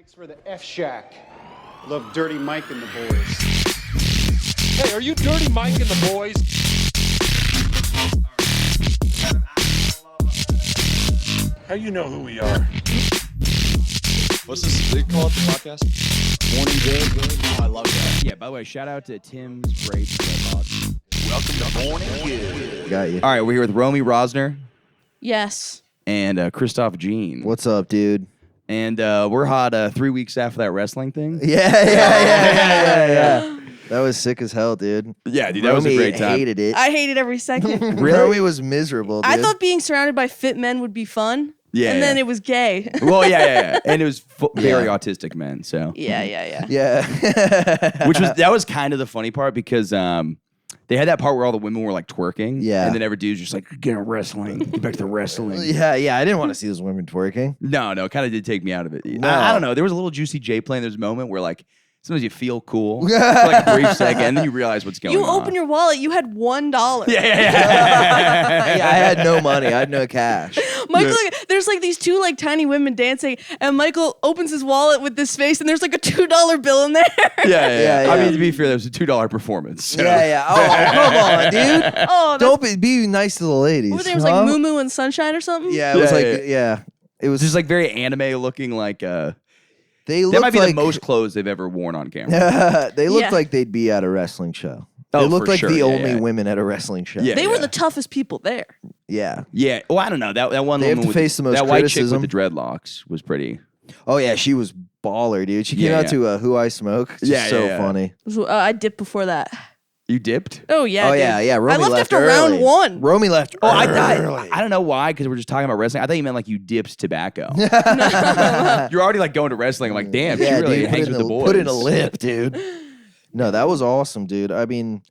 Thanks for the F Shack. Love Dirty Mike and the boys. Hey, are you Dirty Mike and the boys? How you know who we are? What's this they call it, the podcast? Morning Good. Oh, I love that. Yeah, by the way, shout out to Tim's Great Dreadlocks. Welcome to Morning Good. Got you. All right, we're here with Romy Rosner Yes. and Christophe Jean. What's up, dude? And we're hot 3 weeks after that wrestling thing. Yeah. That was sick as hell, dude. Yeah, dude, that was a great time. Hated it. I hated every second. Romy was miserable, dude. I thought being surrounded by fit men would be fun. Yeah, And then yeah. it was gay. Well, yeah. And it was very autistic men, so. Yeah. Yeah. That was kind of the funny part because they had that part where all the women were like twerking. Yeah. And then every dude's just like, get on wrestling. Get back to the wrestling. Yeah. I didn't want to see those women twerking. No, it kind of did take me out of it. No. I don't know. There was a little Juicy J play, and there's a moment where like sometimes you feel cool for like a brief second, and then you realize what's going on. You open your wallet, you had $1. Yeah. Yeah, I had no money. I had no cash. Michael, there's like these two like tiny women dancing, and Michael opens his wallet with this face, and there's like a $2 bill in there. Yeah. I Yeah. mean, to be fair, that was a $2 performance. So. Yeah. Oh, come on, dude. Oh, Don't be nice to the ladies. What were they? It was huh? like Moo Moo and Sunshine or something? Yeah, it was Yeah. It was Just like very anime looking, like they that looked might be like, the most clothes they've ever worn on camera. They looked Yeah. like they'd be at a wrestling show. Oh, They looked for like sure. the Yeah, only yeah. women at a wrestling show. Yeah. They were the toughest people there. Yeah. Yeah. Well, I don't know. That one They have woman to with face the most that white chick criticism. with the dreadlocks was pretty. Oh yeah, she was baller, dude. She came Yeah, out yeah. to Who I Smoke. It's Yeah, so yeah. funny. I dipped before that. You dipped? Oh yeah. Oh dude. yeah. Romy I left left after early. round 1. Romy left. Oh, I early. thought I don't know why because we're just talking about wrestling. I thought you meant like you dipped tobacco. You're already like going to wrestling. I'm like, damn, she really dude, hangs with the boys. Put in a lip, dude. No, that was awesome, dude. I mean,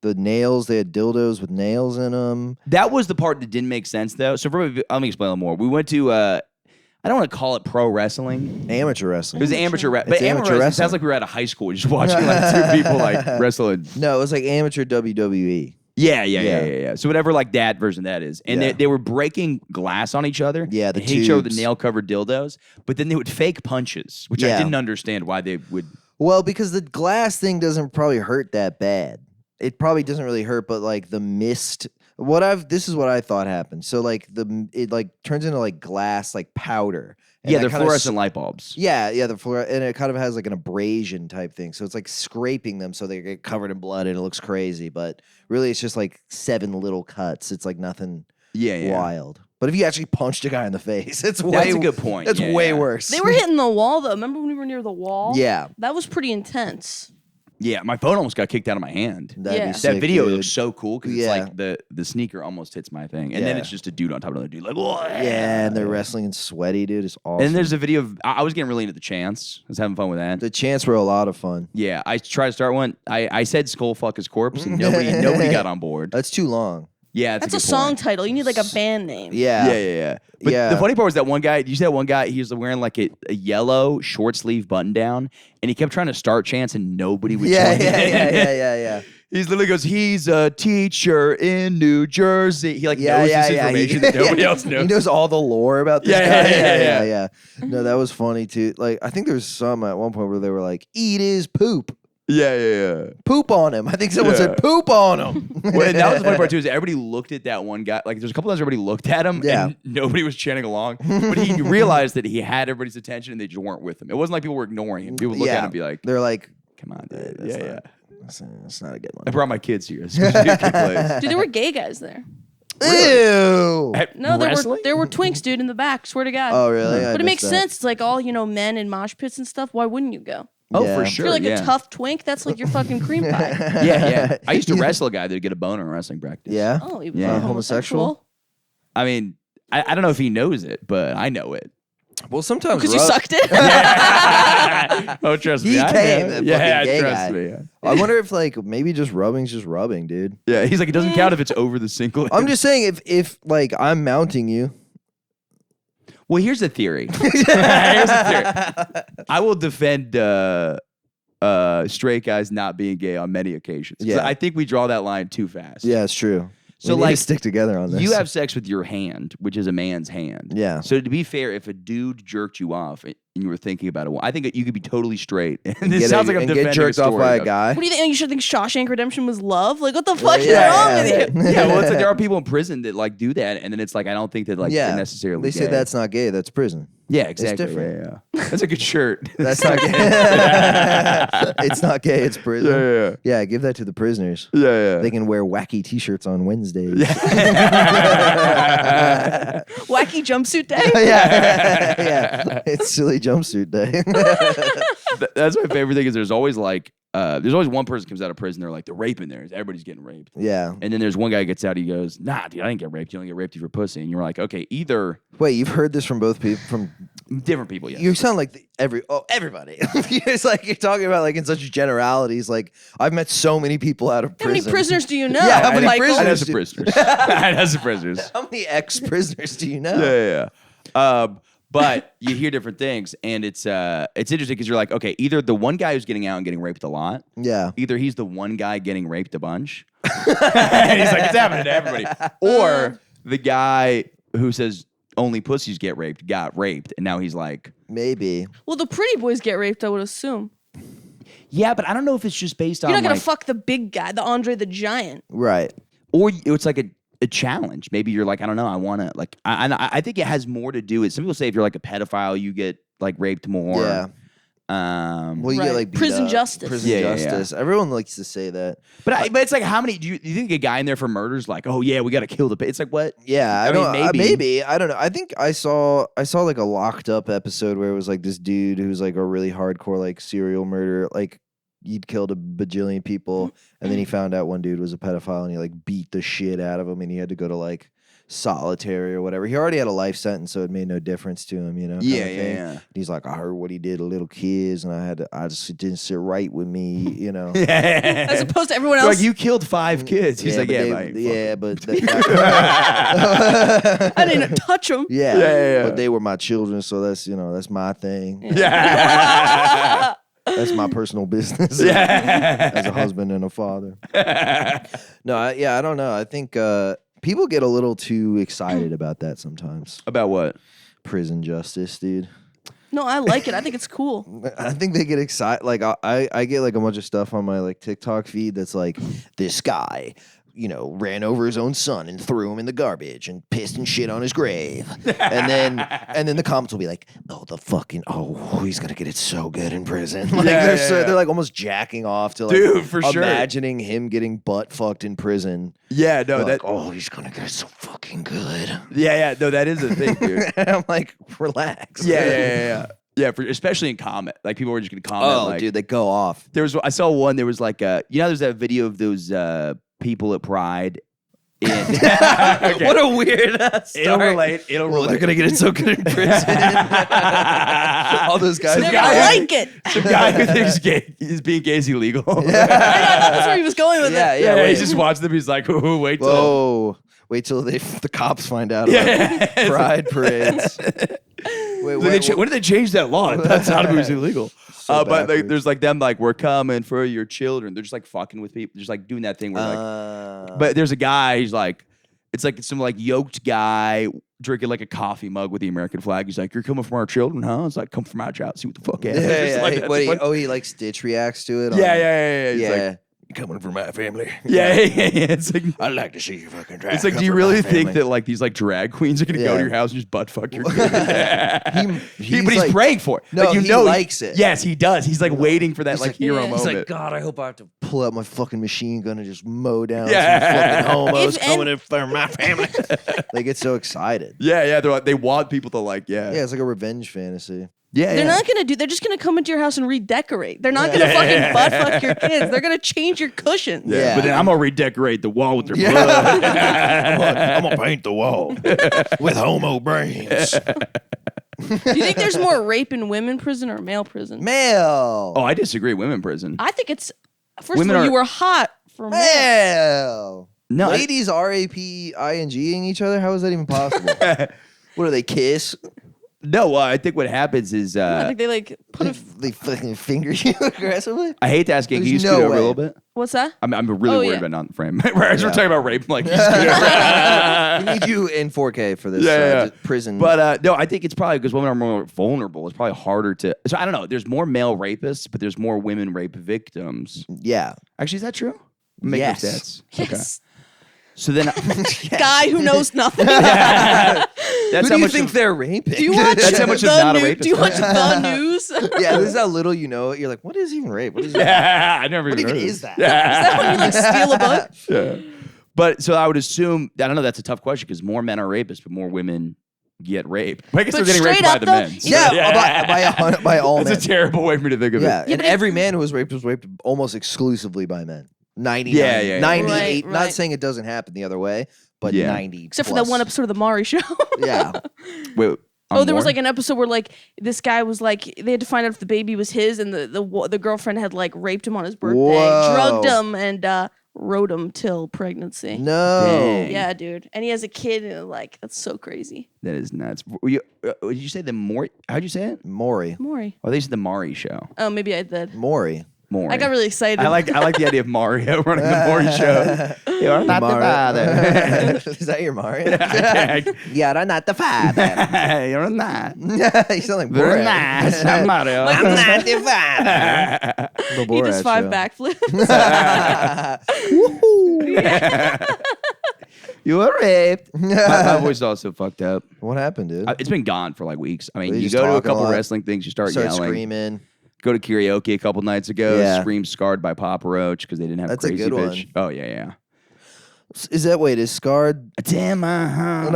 the nails. They had dildos with nails in them. That was the part that didn't make sense though. So let me explain a little more. We went to I don't want to call it pro wrestling. Amateur wrestling. It was amateur wrestling. It's But amateur amateur wrestling wrestling. sounds like we were at a high school just watching like two people like wrestling. No, it was like amateur WWE. Yeah. So whatever like that version that is. And Yeah. they were breaking glass on each other. Yeah, the and hitting each other with tubes. the nail-covered dildos. But then they would fake punches, which I Yeah. didn't understand why they would. Well, because the glass thing doesn't probably hurt that bad. It probably doesn't really hurt, but like the mist. This is what I thought happened. So like it like turns into like glass, like powder. And Yeah, that they're kinda fluorescent light bulbs. Yeah, the and it kind of has like an abrasion type thing. So it's like scraping them so they get covered in blood and it looks crazy. But really, it's just like 7 little cuts. It's like nothing Yeah. wild. But if you actually punched a guy in the face, it's way. That's a good point. It's Yeah, way yeah. worse. They were hitting the wall though. Remember when we were near the wall? Yeah, That was pretty intense. Yeah, my phone almost got kicked out of my hand. that'd Yeah. be That sick, That video dude. looks so cool because Yeah. it's like the sneaker almost hits my thing, and then Yeah. it's just a dude on top of another dude, like whoa. Yeah, and they're wrestling and sweaty, dude. It's awesome. And there's a video of I was getting really into the chants. I was having fun with that. The chants were a lot of fun. Yeah, I tried to start one. I said "Skull fuck his corpse," and nobody got on board. That's too long. Yeah, That's a a good song point. title. You need like a band name. Yeah. Yeah. But Yeah. the funny part was that one guy. You see that one guy? He was wearing like a yellow short sleeve button down, and he kept trying to start chants, and nobody would. Yeah, join in. yeah. He's literally goes, he's a teacher in New Jersey. He like knows this information that nobody else knows. He knows all the lore about this Yeah, guy. yeah. No, that was funny too. Like, I think there was some at one point where they were like, "Eat his poop, Yeah. poop on him." I think someone Yeah. said, "Poop on him." Well, and that was the funny part too. Is everybody looked at that one guy? Like, there's a couple times everybody looked at him, Yeah. and nobody was chanting along. But he realized that he had everybody's attention, and they just weren't with him. It wasn't like people were ignoring him. People would look at him and be like, They're like, "Come on, "Hey, dude." that's Yeah. not- That's not a good I one. brought my kids here. So kid plays. Dude, there were gay guys there. Ew. At No, wrestling? there were twinks, dude, in the back. Swear to God. Oh, really? I But it makes missed that. sense. It's like all, men in mosh pits and stuff. Why wouldn't you go? Oh, Yeah. for If sure. you're like yeah. a tough twink, that's like your fucking cream pie. Yeah. I used to wrestle a guy that would get a boner in wrestling practice. Yeah. Oh, he was Yeah. Homosexual? I mean, I don't know if he knows it, but I know it. Well, sometimes Because you sucked it? Oh, trust He me. I came, know. the Yeah, fucking gay trust guy. me. Yeah. I wonder if like maybe just rubbing's just rubbing, dude. Yeah, he's like, it doesn't count if it's over the single. I'm just saying if like I'm mounting you. Well, here's the theory. I will defend straight guys not being gay on many occasions. 'Cause Yeah. I think we draw that line too fast. Yeah, it's true. So we need like to stick together on this. you have sex with your hand, which is a man's hand. Yeah. So to be fair, if a dude jerked you off, and you were thinking about it, I think that you could be totally straight. And this Get sounds like I'm and defending get jerked a off story, by a though. guy. What do you think? You should think Shawshank Redemption was love? Like, what the fuck is Yeah. wrong with you? Yeah, well, it's like there are people in prison that like do that, and then it's like I don't think that like they're necessarily. They say gay. that's not gay. That's prison. Yeah, exactly. different. Yeah. That's a good shirt. That's not gay. It's not gay. It's prison. Yeah. Yeah, give that to the prisoners. Yeah. They can wear wacky T-shirts on Wednesdays. Wacky jumpsuit day? yeah. It's silly jumpsuit day. That's my favorite thing is there's always like there's always one person comes out of prison. They're like, they're raping there. Everybody's getting raped. Yeah. And then there's one guy who gets out. He goes, nah, dude, I didn't get raped. You only get raped if you're pussy. And you're like, okay, either Wait, you've heard this from both people? From different people. Yes. you sound like everybody. It's like you're talking about like in such generalities. Like I've met so many people out of How prison. many prisoners do you know? Yeah, how many Michael? prisoners? I know some prisoners. I know some prisoners. How many ex-prisoners do you know? Yeah. But you hear different things, and it's interesting because you're like, okay, either the one guy who's getting out and getting raped a lot, Yeah. either he's the one guy getting raped a bunch, and he's like, it's happening to everybody, or the guy who says only pussies get raped got raped, and now he's like, Maybe. Well, the pretty boys get raped, I would assume. yeah, but I don't know if it's just based on You're not going like, to fuck the big guy, the Andre the Giant. Right. or it's like a challenge. Maybe you're like, I don't know, I want to like, I think it has more to do with. Some people say if you're like a pedophile, you get like raped more. Yeah. Well, you Right. get like beat Prison up. justice. Prison Yeah. justice. Everyone likes to say that. But it's like, how many do you think a guy in there for murders like, oh yeah, we got to kill the. It's like what? Yeah, I I mean, don't. maybe. Maybe I don't know. I think I saw like a Locked Up episode where it was like this dude who's like a really hardcore like serial murderer. Like he'd killed a bajillion people, and then he found out one dude was a pedophile, and he like beat the shit out of him, and he had to go to like solitary or whatever. He already had a life sentence, so it made no difference to him, you know. Yeah, kinda thing. yeah. And he's like, I heard what he did to little kids, and I just it didn't sit right with me, you know. As opposed to everyone They're else. like, you killed 5 kids. He's like, but yeah, they- mate, fuck yeah, but I didn't touch them. yeah, but they were my children, so that's that's my thing. Yeah. That's my personal business. Yeah. As a husband and a father. No, I don't know. I think people get a little too excited about that sometimes. About what? Prison justice, dude. No, I like it. I think it's cool. I think they get excited. Like I get like a bunch of stuff on my like TikTok feed that's like this guy, ran over his own son and threw him in the garbage and pissed and shit on his grave. and then the comments will be like, he's gonna get it so good in prison. Like they're like almost jacking off to like Dude, for sure. imagining him getting butt fucked in prison. Yeah, no, They're that. like, he's gonna get it so fucking good. Yeah, no, that is a thing, dude. And I'm like, relax. Yeah. Yeah, especially in comment, like people were just gonna comment. Oh, like, dude, they go off. I saw one. There was like there's that video of those people at Pride. Okay. What a weird It'll relate. They're gonna get it so good in prison. All those guys. They're gonna like it. Some guy who thinks being gay is illegal. I thought that's where he was going with it. Yeah, he's just watching them. He's like, "Ooh, wait till the cops find out about pride parades. when did they change that law? That's not it was illegal. But backwards. there's like them like, we're coming for your children. They're just like fucking with people, just like doing that thing where like. But there's a guy. He's like, it's like some like yoked guy drinking like a coffee mug with the American flag. He's like, "You're coming from our children, huh?" It's like, "Come from our child. See what the fuck happens." It's like, that's funny. He like Stitch reacts to it. Yeah. He's like, You're coming from my family. yeah. It's like, I'd like to see you fucking try. it's like, do you really think that like these like drag queens are gonna go to your house and just butt fuck your kid? But he's like- praying for it. No, like, he likes it. Yes, he does. He's like waiting for that He's like like- hero Yeah. moment. He's like, God, I hope I have to pull out my fucking machine gun and just mow down Yeah. some fucking homos If- coming in for my family. They get so excited. yeah. They're like, they want people to like, Yeah, it's like a revenge fantasy. They're not gonna they're just gonna come into your house and redecorate. They're not gonna fucking butt fuck your kids. They're gonna change your cushions. Yeah. But then I'm gonna redecorate the wall with their blood. I'm gonna paint the wall with homo brains. Do you think there's more rape in women prison or male prison? Male. Oh, I disagree. Women prison. I think it's first Women of all, are- you were hot for male. Male. No, Ladies raping each other? How is that even possible? What do they kiss? No, I think what happens is I think they like put a. They fucking finger you aggressively. I hate to ask you. Can you There's scoot no over a way. little bit? What's that? I'm really Oh, worried yeah. about not in the frame. Whereas we're talking about rape, like you scoot over. We need you in 4K for this Yeah. prison. But no, I think it's probably because women are more vulnerable. It's probably harder to. So I don't know. There's more male rapists, but there's more women rape victims. yeah. Actually, is that true? Make Yes. no stats. Yes. So then, Guy who knows nothing. that's Who how do you much think of- they're raping? Do you watch That's how much the of not a news? rapist Do you watch I the news? Is Yeah, this is how little you know it. You're like, what is even rape? What is I never What even even heard of is this. that? that when you like steal a book? Yeah. But so I would assume, I don't know, that's a tough question because more men are rapists, but more women get raped. I guess But they're getting raped straight by up, the though, men. So Yeah, by all men. That's a terrible way for me to think of Yeah, it. and but every man who was raped almost exclusively by men. 99, Yeah. 98. Right, Not right. saying it doesn't happen the other way, but Yeah. 90. Except for that plus. one episode of the Maury show. Yeah. Wait, Oh, there was more? like an episode where like this guy was like they had to find out if the baby was his, and the girlfriend had like raped him on his birthday, Whoa. drugged him, and rode him till pregnancy. No. Dang. Yeah, dude, and he has a kid, and like that's so crazy. That is nuts. Did you say the Maury? How'd you say it? Maury. Maury. Oh, they said the Maury show. Oh, maybe I did. Maury. Maury. I got really excited. I like the idea of Mario running the Maury show. You're not the father. Is that your Mario? You're not the father. You're not. You sound like Very Borat. nice. I'm Mario. Like I'm not the father. The he does Borat 5 show. backflips. You were raped. My voice is also fucked up. What happened, dude? It's been gone for like weeks. I mean, Well, you you just go to a talking a couple lot. wrestling things, you start Start yelling. screaming. Go to karaoke a couple nights ago. Yeah. Scream "Scarred" by Papa Roach because they didn't have That's a Crazy good Bitch. one. Oh yeah. Is that is Scarred? Damn my heart.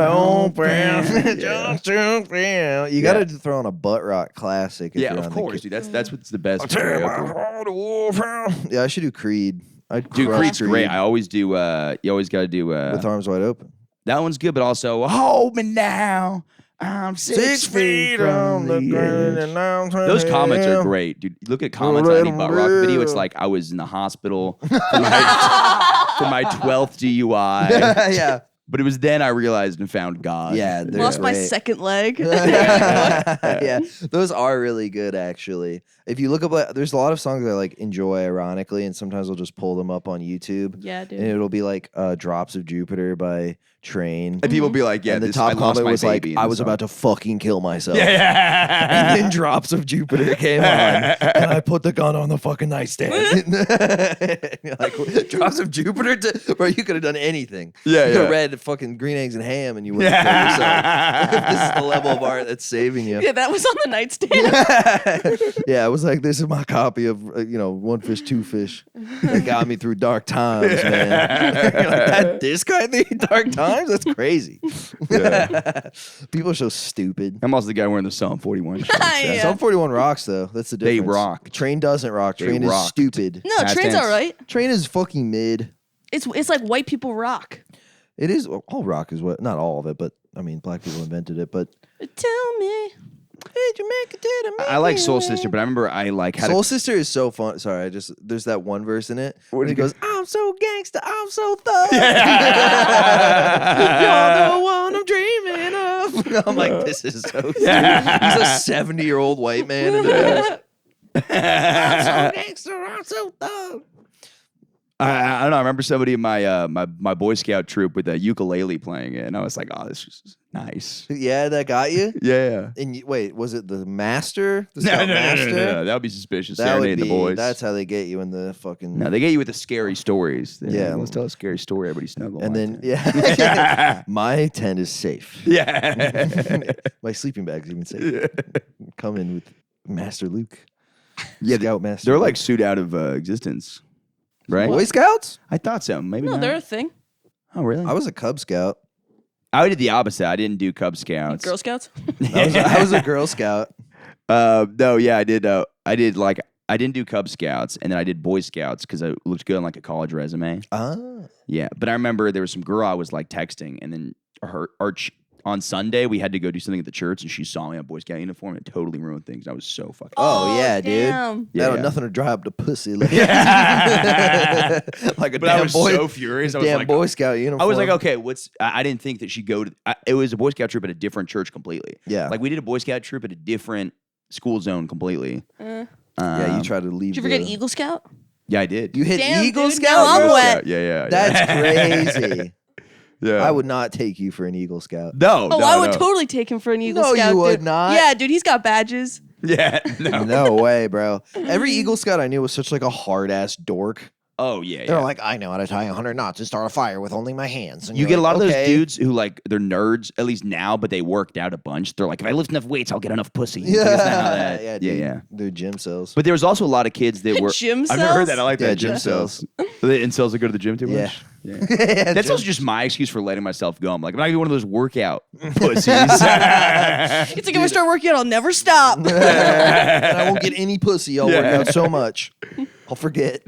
You got to throw on a butt rock classic. If Yeah, you're of on the course, dude. That's what's the best karaoke. Yeah, I should do Creed. I'd Dude, crush Creed's great. I always do. You always got to do. with arms wide open. That one's good, but also hold me now. I'm 6 feet from the edge. Those comments are great, dude. Look at comments on any butt rock video. It's like I was in the hospital for my 12th DUI. Yeah. But it was then I realized and found God. Yeah, they're Lost my great. second leg. Yeah, those are really good actually. If you look up, there's a lot of songs I like enjoy ironically, and sometimes I'll just pull them up on YouTube. Yeah, dude. And it'll be like "Drops of Jupiter" by Train. And people be like, yeah, and the this, top I lost comment my was like, baby in "I the was song." about to fucking kill myself." Yeah. And then "Drops of Jupiter" came on, and I put the gun on the fucking nightstand. You're like, "Drops of Jupiter," bro. You could have done anything. Yeah, you could have yeah. read fucking Green Eggs and Ham, and you wouldn't kill yourself. This is the level of art that's saving you. Yeah, that was on the nightstand. Yeah, it was like, this is my copy of One Fish, Two Fish. That got me through dark times, man. You're like, that disc got me through dark times? That's crazy. People are so stupid. I'm also the guy wearing the Psalm 41 shirt. Yeah. Some 41 rocks though. That's the They difference. rock. Train doesn't rock. They Train is rocked. stupid. No, Past Train's tense. all right. Train is fucking mid. It's like white people rock. It is all rock is what, not all of it, but I mean, black people invented it. But Tell me. hey, Jamaica did it. I like Soul Sister, but I remember I like had Soul Sister is so fun. Sorry, there's that one verse in it where he goes, "I'm so gangsta, I'm so thug. You're the one I'm dreaming of." I'm like, this is so stupid. He's a 70-year-old white man in the band. I'm so gangster, I'm so thug. I don't know. I remember somebody in my my Boy Scout troop with a ukulele playing it, and I was like, "Oh, this is nice." Yeah, that got you. Yeah. And wait, was it the master? The No, Scout no, no, master? no. That would be suspicious. That would Serenading be. the boys. That's how they get you in the fucking. No, they get you with the scary stories. Yeah. Let's tell a scary story. Everybody snuggle. And my then tent. yeah, my tent is safe. Yeah. My sleeping bag's even safe. Come in with Master Luke. Yeah, Scout Master. They're Luke. like sued out of existence, right? Boy Scouts. I thought so. Maybe No, not. they're a thing. Oh, really? I was a Cub Scout. I did the opposite. I didn't do Cub Scouts. Girl Scouts. I was a Girl Scout. No, yeah, I did. I didn't do Cub Scouts, and then I did Boy Scouts because it looked good on like a college resume. Ah. Yeah, but I remember there was some girl I was like texting, and then on Sunday we had to go do something at the church, and she saw me in a Boy Scout uniform and it totally ruined things. I was so fucking. Oh, yeah, damn. dude. That Yeah. had nothing to dry up the pussy. Like, like a But I damn was boy, so furious. I was damn like, Boy Scout uniform. I was like, okay, I didn't think that she'd go to. It was a Boy Scout troop at a different church completely. Yeah. Like we did a Boy Scout troop at a different school zone completely. Yeah, you tried to leave. Did you forget the- Eagle Scout? Yeah, I did. You hit Damn, Eagle dude, Scout? now I'm bro? wet. Yeah. That's crazy. Yeah. I would not take you for an Eagle Scout. No. Oh, no, I would no. totally take him for an Eagle No, Scout. you would dude. not. Yeah, dude, he's got badges. Yeah. No. No way, bro. Every Eagle Scout I knew was such like a hard ass dork. Oh yeah. They're Yeah. like, I know how to tie 100 knots and start a fire with only my hands. And You you're get a like, lot of those okay. dudes who like they're nerds, at least now, but they worked out a bunch. They're like, if I lift enough weights, I'll get enough pussy. It's like, it's not how that- yeah, yeah, dude. yeah. They're gym cells. But there was also a lot of kids that were. Gym I've never heard cells? that. I like Yeah, that. gym cells. The incels that go to the gym too Yeah. much. Yeah. Yeah, That's gym- also just my excuse for letting myself go. I'm like, I'm not gonna be one of those workout pussies. It's like if I start working out, I'll never stop. and I won't get any pussy. I'll work Yeah. out so much. I'll forget.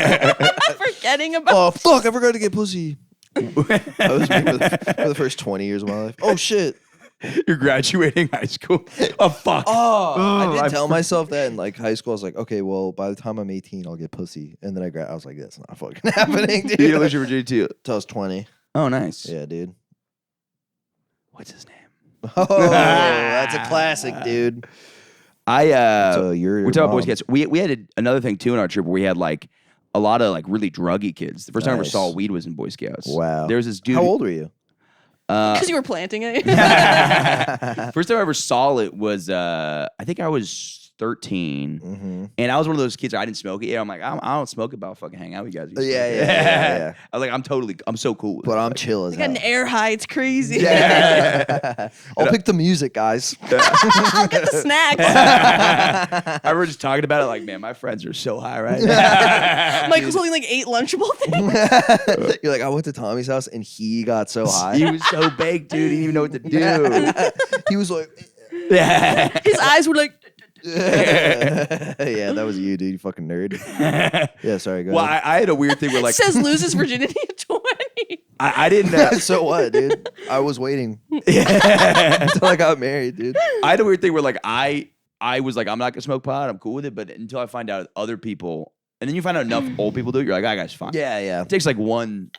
Forgetting about. Oh, fuck. I forgot to get pussy. I was me for the first 20 years of my life. Oh, shit. You're graduating high school. Oh fuck. I did I tell myself that in like high school. I was like, okay, well, by the time I'm 18, I'll get pussy. And then I was like, that's not fucking happening, dude. You lose your virginity too. Till I was 20. Oh, nice. Yeah, dude. What's his name? Oh, that's a classic, dude. So you're we're talking about Boy mom. Scouts. We had another thing too in our trip where we had like a lot of like really druggy kids. The first time I ever Nice. saw weed was in Boy Scouts. Wow. There was this dude. How old were you? Because you were planting it. First time I ever saw it was I think I was 13, Mm-hmm. and I was one of those kids. I didn't smoke it. Yeah, I'm like I don't smoke it, but I'll fucking hang out with you guys. You smoke Yeah, it. yeah. I was like I'm so cool. With But it. I'm chill as I got hell. an air high. It's crazy. Yeah. I'll pick the music, guys. I'll get the snacks. I remember just talking about it like, man, my friends are so high right now. Michael's holding like 8 Lunchable things. You're like, I went to Tommy's house and he got so high. He was so baked, dude. He didn't even know what to do. He was like, Yeah. His eyes were like. yeah, that was you, dude. You fucking nerd. Yeah, sorry, go Well, ahead. I had a weird thing where like Says loses virginity at 20. I didn't. So what, dude? I was waiting until I got married, dude. I had a weird thing where like I was like, I'm not gonna smoke pot. I'm cool with it, but until I find out other people, and then you find out enough old people do it, you're like, that guy's fine. Yeah, yeah. It takes like one,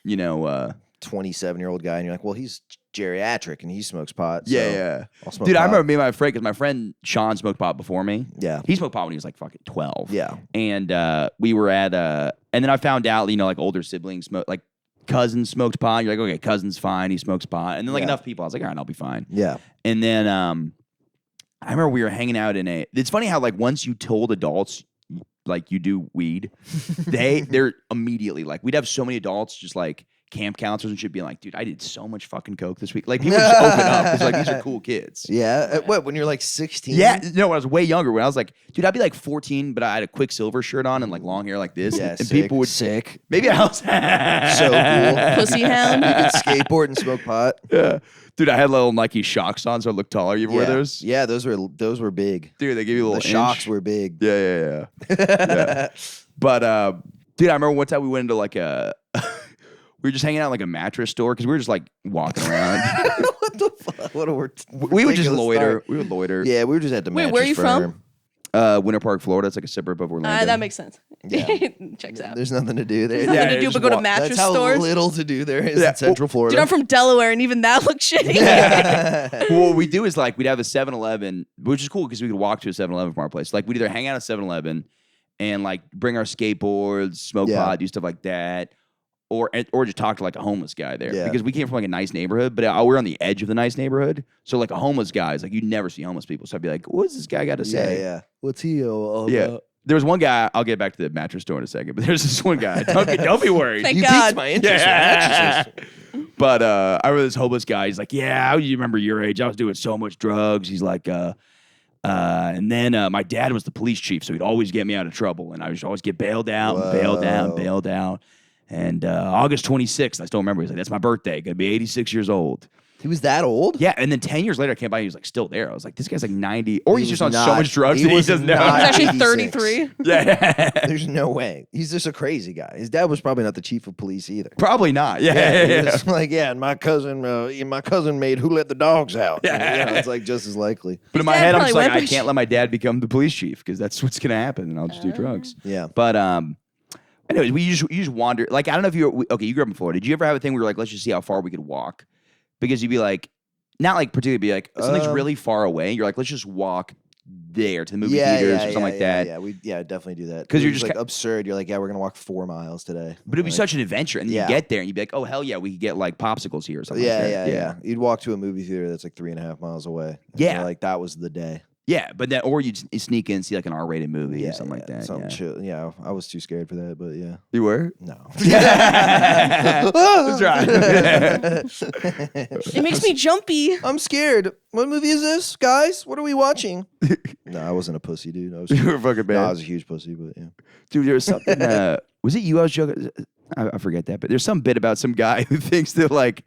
27-year-old guy, and you're like, well, he's geriatric and he smokes pot. So yeah. I'll smoke Dude, I pot. remember me and my friend, because my friend Sean smoked pot before me. Yeah. He smoked pot when he was like fucking 12. Yeah. And we were at, and then I found out, like older siblings smoke, like cousins smoked pot. You're like, okay, cousin's fine. He smokes pot. And then like Yeah. enough people, I was like, all right, I'll be fine. Yeah. And then I remember we were hanging out in it's funny how like once you told adults like you do weed, they're immediately like, we'd have so many adults just like camp counselors and shit being like, dude, I did so much fucking coke this week. Like people just open up because like these are cool kids. Yeah. What, when you're like 16? Yeah, no, when I was way younger, when I was like, dude, I'd be like 14, but I had a Quicksilver shirt on and like long hair like this. Yeah, and sick, people would sick. maybe I was So cool. Pussy hound. You could skateboard and smoke pot. Yeah. Dude, I had little Nike shocks on, so I looked taller. You ever wear those? Yeah, those were big. Dude, they give you a little The shocks inch. were big. Yeah. Yeah. But dude, I remember one time we went into like a we were just hanging out in like a mattress store because we were just like walking around. What the fuck? What a word. We would just loiter. We would loiter. Yeah, we were just at the Wait, mattress where are you from? firm. Winter Park, Florida. It's like a suburb of Orlando. That makes sense. Yeah. Checks out. There's nothing to do there. Nothing Yeah, to do just but go to walk. mattress That's how stores. little to do there is Yeah. in Central Florida. Dude, I'm from Delaware, and even that looks shitty. Well, what we do is like we'd have a 7-Eleven, which is cool because we could walk to a 7-Eleven from our place. Like we'd either hang out at 7-Eleven and like bring our skateboards, smoke Yeah. pot, do stuff like that, or just talk to like a homeless guy there Yeah. because we came from like a nice neighborhood, but we're on the edge of the nice neighborhood. So like a homeless guy is like you never see homeless people. So I'd be like, what's this guy got to say? Yeah. What's he all Yeah. about? There was one guy. I'll get back to the mattress store in a second, but there's this one guy. Don't be worried. Thank You God. piqued my interest. Yeah. But I remember this homeless guy. He's like, yeah, you remember your age? I was doing so much drugs. He's like, and then my dad was the police chief, so he'd always get me out of trouble, and I would always get bailed out, and bailed out, and Whoa. bailed out. And August 26th, I still remember. He's like, that's my birthday. Gonna be 86 years old. He was that old? Yeah, and then 10 years later, I came by and he was like still there. I was like, this guy's like 90, or he's He just was on so not- much drugs he that he was doesn't know. not- He's actually 86. 33. Yeah, There's no way. He's just a crazy guy. His dad was probably not the chief of police either. probably not. Yeah, He yeah. was like, and my cousin made Who Let the Dogs Out. Yeah. It's like just as likely. But in my Dad head, I'm probably just like, went, I but can't let my dad become the police chief because that's what's gonna happen, and I'll just do drugs. Yeah. But anyways, you just wander. Like I don't know if you grew up in Florida. Did you ever have a thing where you're like, let's just see how far we could walk? Because you'd be like, not like particularly be like something's really far away. You're like, let's just walk there to the movie theaters or something like that. Yeah, we definitely do that. 'Cause It you're was, just like absurd. You're like, yeah, we're gonna walk 4 miles today. But it'd be Like, such an adventure, and then Yeah. you get there and you'd be like, oh hell yeah, we could get like popsicles here or something. like that. yeah. You'd walk to a movie theater that's like 3.5 miles away. And Yeah. you're like that was the day. Yeah, but then or you'd sneak in and see like an R-rated movie or something like that. Something Yeah. chill. Yeah, I was too scared for that, but yeah. You were? No. That's right. It makes me jumpy. I'm scared. What movie is this, guys? What are we watching? No, I wasn't a pussy, dude. I was. You were fucking bad. No, I was a huge pussy, but yeah. Dude, there was something. Was it you I was joking? I forget that, but there's some bit about some guy who thinks that like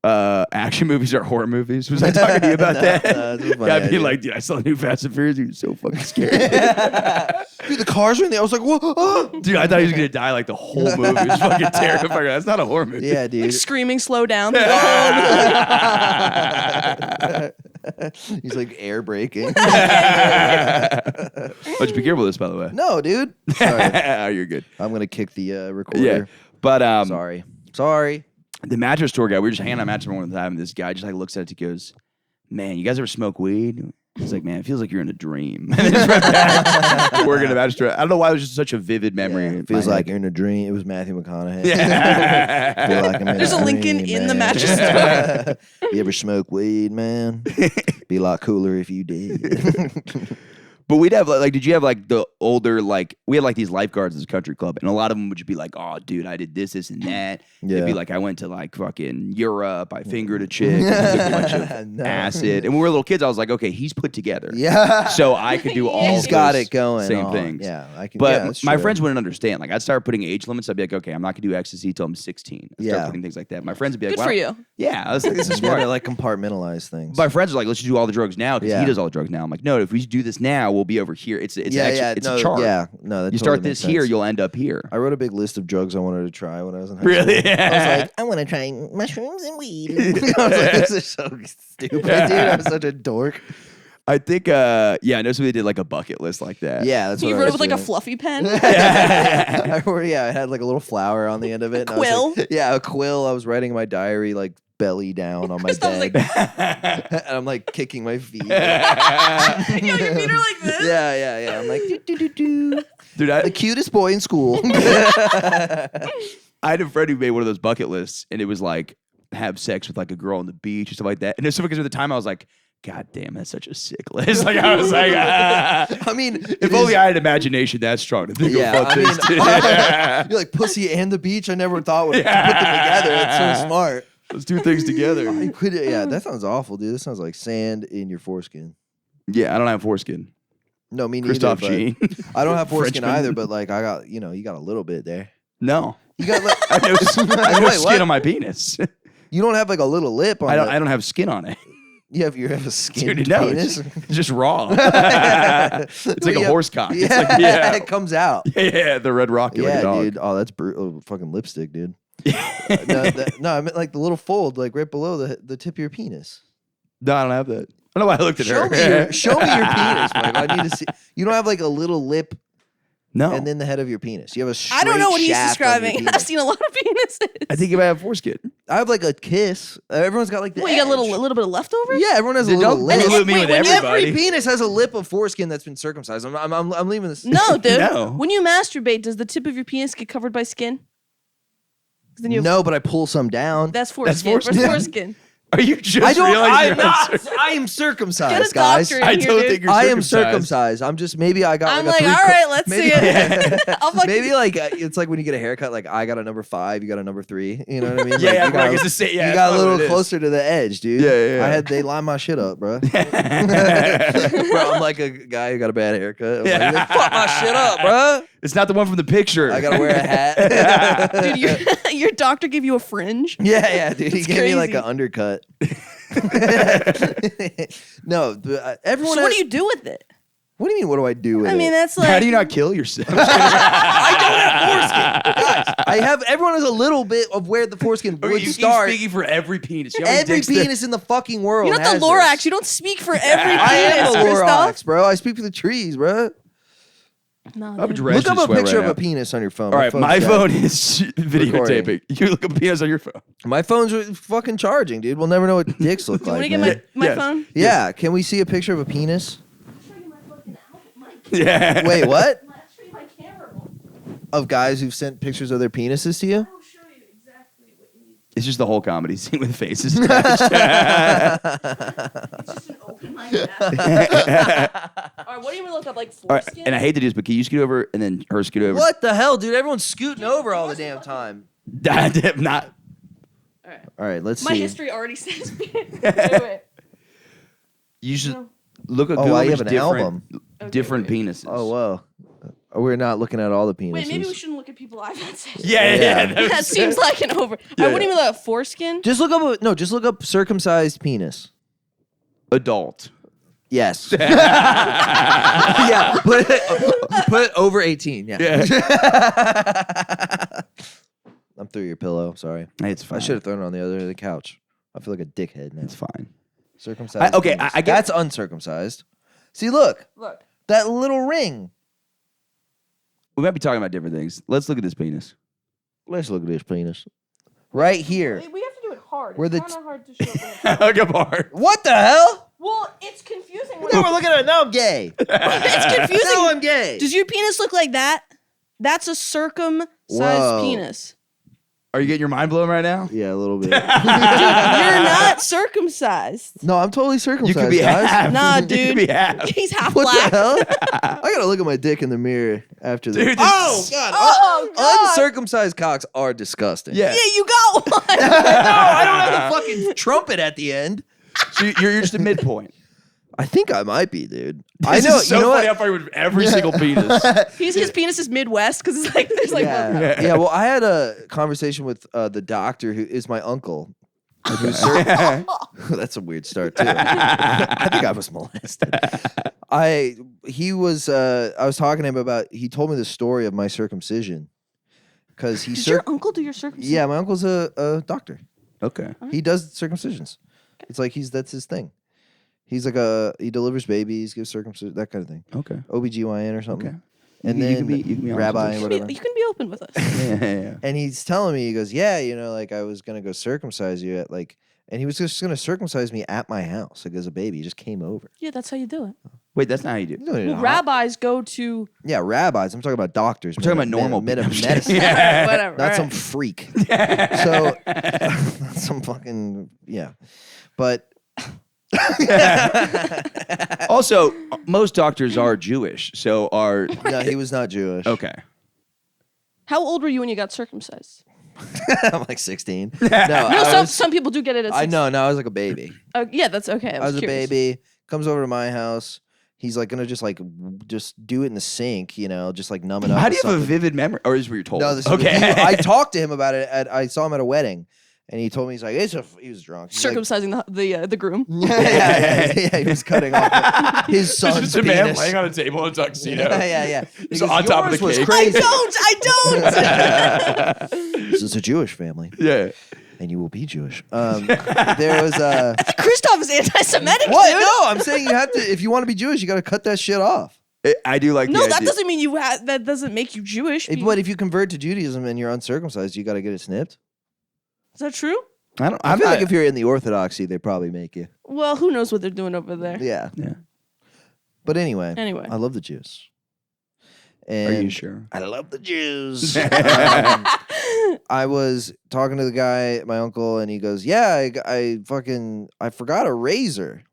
action movies are horror movies. Was I talking to you about that? No, that's a funny Yeah, I'd be idea. like, dude, I saw the new Fast and Furious. He was so fucking scared. Dude, the cars are in there. I was like, what? Oh. Dude, I thought he was gonna die like the whole movie. It was fucking terrifying. That's not a horror movie. Yeah, dude. Like screaming, slow down. He's like air braking. Let's be careful of this, by the way. No, dude. Sorry. Oh, you're good. I'm gonna kick the recorder. Yeah, but Sorry. the mattress store guy, we were just hanging on a mattress one time, and this guy just like looks at it. He goes, "Man, you guys ever smoke weed?" He's like, "Man, it feels like you're in a dream." And just went back to working at a mattress store. I don't know why it was just such a vivid memory. Yeah, in it feels my like head. you're in a dream. It was Matthew McConaughey. Yeah. Feel like I'm in There's a Lincoln dream, in the man. mattress store. You ever smoke weed, man? Be a lot cooler if you did. But we'd have like, did you have like the older, like, we had like these lifeguards at this country club, and a lot of them would just be like, oh, dude, I did this, and that. Yeah. They'd be like, I went to like fucking Europe, I fingered a chick, and took a bunch of No. acid. And when we were little kids, I was like, okay, he's put together. Yeah. So I could do all He's got those it going. same on. things. Yeah, I can. But yeah, that's my true. friends wouldn't understand. Like, I'd start putting age limits. I'd be like, okay, I'm not gonna do ecstasy till I'm 16. I'd start Yeah. putting things like that. My friends would be like, Good for you. Yeah, I was like, this is Yeah, smart. they like compartmentalize things. My friends are like, let's just do all the drugs now because Yeah. he does all the drugs now. I'm like, no, if we do this now, we'll be over here. It's it's no, a chart. Yeah, no, that You totally start makes this here, sense. you'll end up here. I wrote a big list of drugs I wanted to try when I was in high Really? school. I was like, I want to try mushrooms and weed. I was like, this is so stupid, dude. I'm such a dork. I think, I know somebody did like a bucket list like that. Yeah, that's what You I wrote it was with like a doing. fluffy pen. I wrote, yeah, I had like a little flower on the end of it. and I was quill? like- yeah, a quill. I was writing my diary like belly down on my Christophe's bed. like, And I'm like kicking my feet. yo, your feet are like this. Yeah. I'm like, do. Dude, The cutest boy in school. I had a friend who made one of those bucket lists, and it was like, have sex with like a girl on the beach or stuff like that. And it's so because at the time I was like, God damn, that's such a sick list. Like I was like, I mean, if only I had imagination that strong to think of fun things to do. you're like pussy and the beach. I never thought would put them together. It's so smart. Let's do things together. Yeah, that sounds awful, dude. That sounds like sand in your foreskin. Yeah, I don't have foreskin. No, me neither. Christophe but Jean. I don't have foreskin Frenchman. either, but like I got, you got a little bit there. No. You got like, I have no Wait, skin what? on my penis. You don't have like a little lip on I the- don't have skin on it. You have a skin Dude, no, penis. it's just raw. It's like a horse cock. Yeah, It's like, yeah. it comes out. Yeah, the red rocky like Yeah, a dog. dude. Oh, that's brutal. Fucking lipstick, dude. No, I meant like the little fold, like right below the tip of your penis. No, I don't have that. I don't know why I looked at her. Show me your penis, Mike. I need to see. You don't have like a little lip No. and then the head of your penis. You have a straight I don't know what he's shaft on your describing. I've penis. seen a lot of penises. I think you might have foreskin. I have like a kiss. Everyone's got like the What, you got a edge. little bit of leftovers? Yeah, everyone has a Dude, little don't lip. dilute me Wait, with when everybody. Every penis has a lip of foreskin that's been circumcised. I'm leaving this. No, dude. No. When you masturbate, does the tip of your penis get covered by skin? 'Cause then you have, No, but I pull some down. that's foreskin. foreskin. Where's foreskin? Are you just I don't. realizing I'm you're not. uncircumcised? I am Get a circumcised, guys. doctor in I here, don't dude. think you're I am circumcised. circumcised. I'm just maybe I got. I'm like, like, a all right, let's maybe, see it. I'm like, maybe like it's like when you get a haircut. Like I got a number 5, you got a number 3. You know what I mean? Yeah, Like, yeah, you bro, I got, guess the same- yeah, you that's got a probably little what it is. closer to the edge, dude. Yeah. They lined my shit up, bro. Bro, I'm like a guy who got a bad haircut. I'm like, fuck my shit up, bro. It's not the one from the picture. I gotta wear a hat. Dude, your doctor gave you a fringe? Yeah, dude. He It's gave me like crazy. an undercut. No, everyone. So what do you do with it? What do you mean? What do I do with I mean, it? that's like. How do you not kill yourself? I don't have foreskin, guys. I have. Everyone has a little bit of where the foreskin would you start. keep speaking for every penis. You know how many Every dicks there- penis in the fucking world. You're not has the Lorax. this. You don't speak for every penis, I am the Christophe. Lorax, bro. I speak for the trees, bro. No, I'm dude. drenched Look in up a sweat picture right of a now. penis on your phone. All right, my phone's phone dead. is videotaping. You look up a penis on your phone. My phone's fucking charging, dude. We'll never know what dicks look Do you want like. to get man. my Yes. phone? Yeah, can we see a picture of a penis? Yeah. Wait, what? I'll show you my camera roll. Of guys who've sent pictures of their penises to you? I'll show you exactly what you need. It's just the whole comedy scene with faces. attached. It's just an open mic app. All right, what do you want to look up? Like All right, foreskin? and I hate to do this, but can you scoot over and then her scoot over? What the hell, dude? Everyone's scooting over all the damn time. Not. All right. All right, let's My see. history already says. wait. You should No. look at Oh, Google I have image an different, album. different penises. Oh, whoa. We're not looking at all the penises. Wait, maybe we shouldn't look at people I've had sex with. Yeah. That seems like an over. Yeah, What do you yeah. mean like foreskin? Just look up. Just look up circumcised penis. Adult. Yes. Yeah. Put over 18. Yeah. I'm through your pillow. Sorry. It's fine. I should have thrown it on the other end of the couch. I feel like a dickhead now. It's fine. Circumcised. Okay, penis. I get- That's uncircumcised. See, look. Look. That little ring. We might be talking about different things. Let's look at this penis. Let's look at this penis. Right here. We have to do it hard. Where It's the kind of hard to show up. Look apart. What the hell? Well, it's confusing. When Now we're looking at it. Now I'm gay. it's confusing. Now I'm gay. Does your penis look like that? That's a circumcised Whoa. penis. Are you getting your mind blown right now? Yeah, a little bit. You're not circumcised. No, I'm totally You circumcised, could be guys. half. Nah, You could dude. be half. He's half What black. the hell? I gotta look at my dick in the mirror after this. Dude, this- oh God! Oh, God. Uncircumcised cocks are disgusting. Yeah. Yeah, you got one. No, I don't have the fucking trumpet at the end. So you're just a midpoint. I think I might be, dude. This I know. is so you know funny what? how far with every single penis. His penis is Midwest because it's like there's like Yeah. Yeah. Well, I had a conversation with the doctor who is my uncle. Who's That's a weird start too. I think I was molested. I was talking to him about. He told me the story of my circumcision because he Did your uncle do your circumcision? Yeah, my uncle's a doctor. Okay. He does circumcisions. It's like that's his thing. He's like he delivers babies, gives circumcision, that kind of thing. Okay. OBGYN or something. Okay. And You then can be honest rabbi with and us. whatever. You can be open with us. Yeah. And he's telling me, he goes, yeah, like I was gonna go circumcise you at and he was just gonna circumcise me at my house, like as a baby. He just came over. Yeah, that's how you do it. Wait, that's not how you do it. No, no, Well, no. rabbis go to Yeah, rabbis. I'm talking about doctors. We're talking about normal men of people. medicine. Yeah. whatever. Not all some right. freak. So not some fucking But Also, most doctors are Jewish, so are no, he was not Jewish. okay. How old were you when you got circumcised? I'm like 16. No, Some people do get it at 16. I know. No, I was like a baby. Yeah, that's okay. I I was a curious. baby. Comes over to my house. He's like gonna just do it in the sink, just like numb it up. How do with you have a something. vivid memory? Or is what you're told? No, this okay. I talked to him about it. I saw him at a wedding, and he told me he was drunk. He's like, Circumcising the groom. yeah, he was cutting off his son's It's just a man penis. laying on a table in a tuxedo. Yeah. He He's goes, on top of the "Yours was cake." Crazy. I don't. This is a Jewish family, Yeah. and you will be Jewish. There was Christophe is anti-Semitic, what? dude. No, I'm saying you have to. If you want to be Jewish, you got to cut that shit off. I do like No, the that idea. doesn't mean you have. That doesn't make you Jewish. But if you convert to Judaism and you're uncircumcised, you got to get it snipped. Is that true? I feel like if you're in the Orthodoxy, they probably make you. Well, who knows what they're doing over there? Yeah. Yeah. But anyway, Anyway. I love the Jews. Are And you sure? I love the Jews. I was talking to the guy, my uncle, and he goes, "Yeah, I forgot a razor."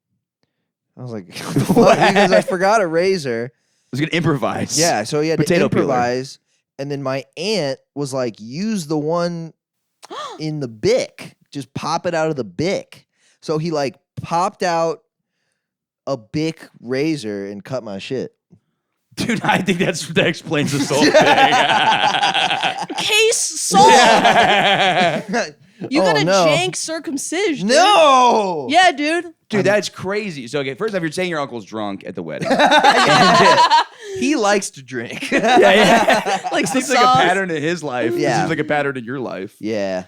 I was like, "What?" He goes, "I forgot a razor." I was gonna improvise. Yeah, so he had Potato to peeler. improvise, and then my aunt was like, "Use the one in the Bic, just pop it out of the Bic." So he popped out a Bic razor and cut my shit. Dude, I think that explains this whole thing. Case solved. You got a no. jank circumcision. No. Yeah, dude. Dude, that's crazy. So, okay, first off, you're saying your uncle's drunk at the wedding. He likes to drink. Like Seems the like a sauce. pattern in his life. Yeah. It seems like a pattern in your life. Yeah.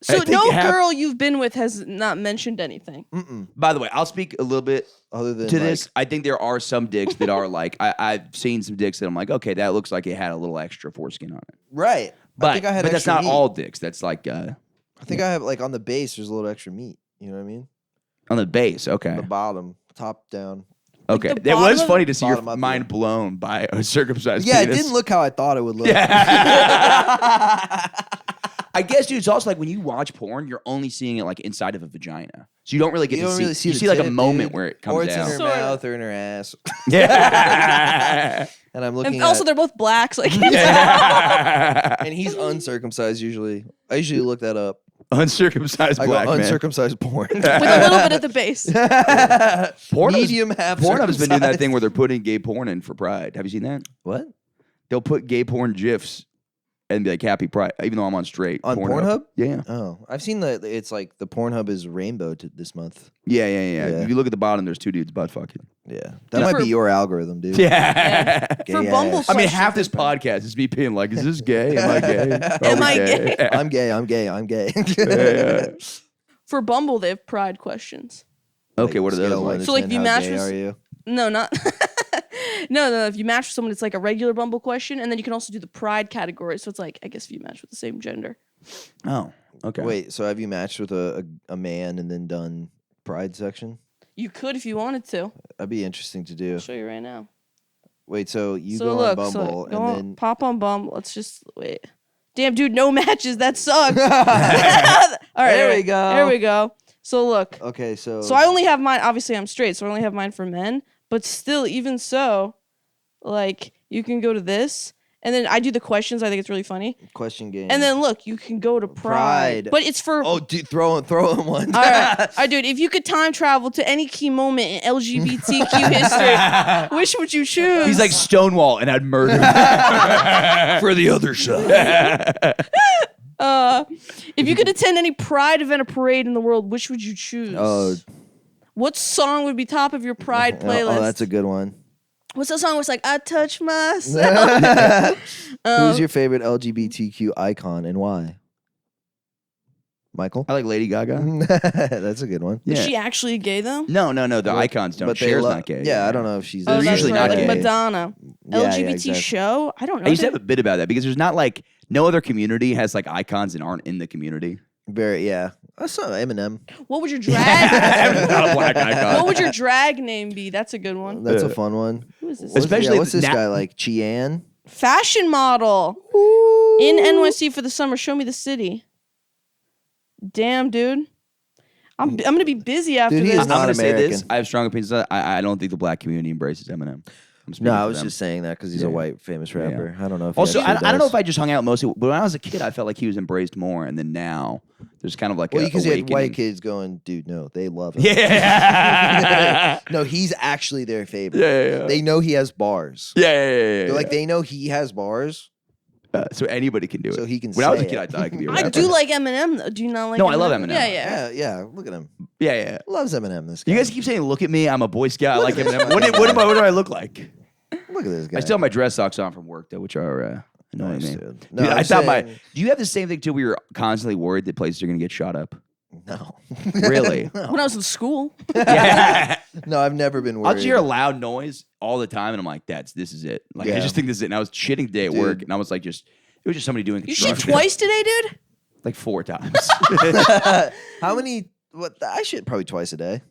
So I think no half- girl you've been with has not mentioned anything. By the way, I'll speak a little bit Other than to like, this. I think there are some dicks that are like, I've seen some dicks that I'm like, okay, that looks like it had a little extra foreskin on it. right. But, I think I had but that's extra not meat. all dicks. That's like I think I have like on the base. There's a little extra meat. You know what I mean? on the base. Okay. The bottom, top down. Okay. the It was bottom- funny to see your bottom up, mind blown by a circumcised Yeah, it penis. didn't look how I thought it would look. I guess, dude, it's also like when you watch porn, you're only seeing it like inside of a vagina. So you don't really get You to don't see. really see you the see like a tip, moment dude. where it Or comes it's in down. her Sorta. mouth or in her ass. Yeah. And I'm looking And also, at, they're both blacks. Like, and he's uncircumcised usually. I usually look that up. Uncircumcised I black go man. uncircumcised porn. with a little bit at the base. Medium half Pornhub's been doing that circumcised. thing where they're putting gay porn in for Pride. Have you seen that? What? They'll put gay porn gifs and be like happy Pride, even though I'm on straight. On Pornhub? Yeah. Oh, I've seen that. It's like the Pornhub is rainbow this month. Yeah. Yeah. If you look at the bottom, there's two dudes butt fucking. Yeah, that might For- be your algorithm, dude. Yeah. Gay For Bumble ass. I mean, questions, half this podcast is me being like, is this gay? Am I gay? Are Am we I gay? I'm gay. I'm gay. I'm gay. Yeah. For Bumble, they have pride questions. Okay, what are those Scale one like? to So, like, 10, you how match gay with- are you? No, not. No. If you match with someone, it's like a regular Bumble question, and then you can also do the pride category. So it's like, I guess if you match with the same gender. Oh, okay. Wait, so have you matched with a man and then done pride section? You could if you wanted to. That'd be interesting to do. I'll show you right now. Wait, so you so go look, on Bumble so and go on, then pop on Bumble. Let's just wait. Damn, dude, no matches. That sucks. All right, There all we go. There we go. So look. okay, so So I only have mine. Obviously, I'm straight, so I only have mine for men. But still, even so, like you can go to this, and then I do the questions. I think it's really funny. question game. And then look, you can go to Pride, Pride. but it's for. oh, dude, throw in one. All right, dude. If you could time travel to any key moment in LGBTQ history, which would you choose? He's like Stonewall, and I'd murder him. For the other side. if you could attend any Pride event or parade in the world, which would you choose? Oh, What song would be top of your Pride playlist? oh, that's a good one. What's that song where it's like, I touch myself? Who's your favorite LGBTQ icon and why? Michael? I like Lady Gaga. That's a good one. Is Yeah. she actually gay though? No. The icons don't. But they Cher's lo- not gay. Yeah, I don't know if she's. Oh, They're that's usually right, not like gay. Madonna. Yeah, LGBT exactly. show? I don't know. I used to dude. have a bit about that because there's not like no other community has like icons that aren't in the community. Very, yeah. That's not Eminem. What would your drag? Not a black icon. What would your drag name be? That's a good one. That's a fun one. Who is this? Especially what's this na- guy like? Chian? Fashion model in NYC for the summer. Show me the city. Damn, dude. I'm gonna be busy after Dude, he this. is I'm not gonna say this. American. I have strong opinions. I don't think the black community embraces Eminem. I'm speaking No, I for was them. just saying that because he's Yeah. a white famous rapper. I don't know if he Also, actually I don't know does. if I just hung out mostly, but when I was a kid, I felt like he was embraced more, and then now there's kind of like Well, a because you had white awakening. kids going, dude, no, they love him. Yeah. No, he's actually their favorite. Yeah. They know he has bars. Yeah. They're like, they know he has bars, So anybody can do it. so he can When I was a say kid, it. I thought I could be a I rapper. do like Eminem though. Do you not like? No, I love Eminem. Yeah. Yeah, look at him. Yeah. Loves Eminem, this guy. You guys keep saying, "Look at me, I'm a Boy Scout. I like Eminem." What do I look like? Look at this guy. I still have my dress socks on from work though, which are annoying Nice, me. dude. No, Dude, I I'm thought saying- Do you have the same thing too? Where you're constantly worried that places are gonna get shot up. No. Really? When I was in school, Yeah. No, I've never been I'll worried. just hear a loud noise all the time, and I'm like, this is it. Like, I Yeah. just think this is it. And I was shitting today at Dude. work, and I was like, it was just somebody doing you shit construction. twice today, dude. Like 4 times. How many? What? I shit probably twice a day.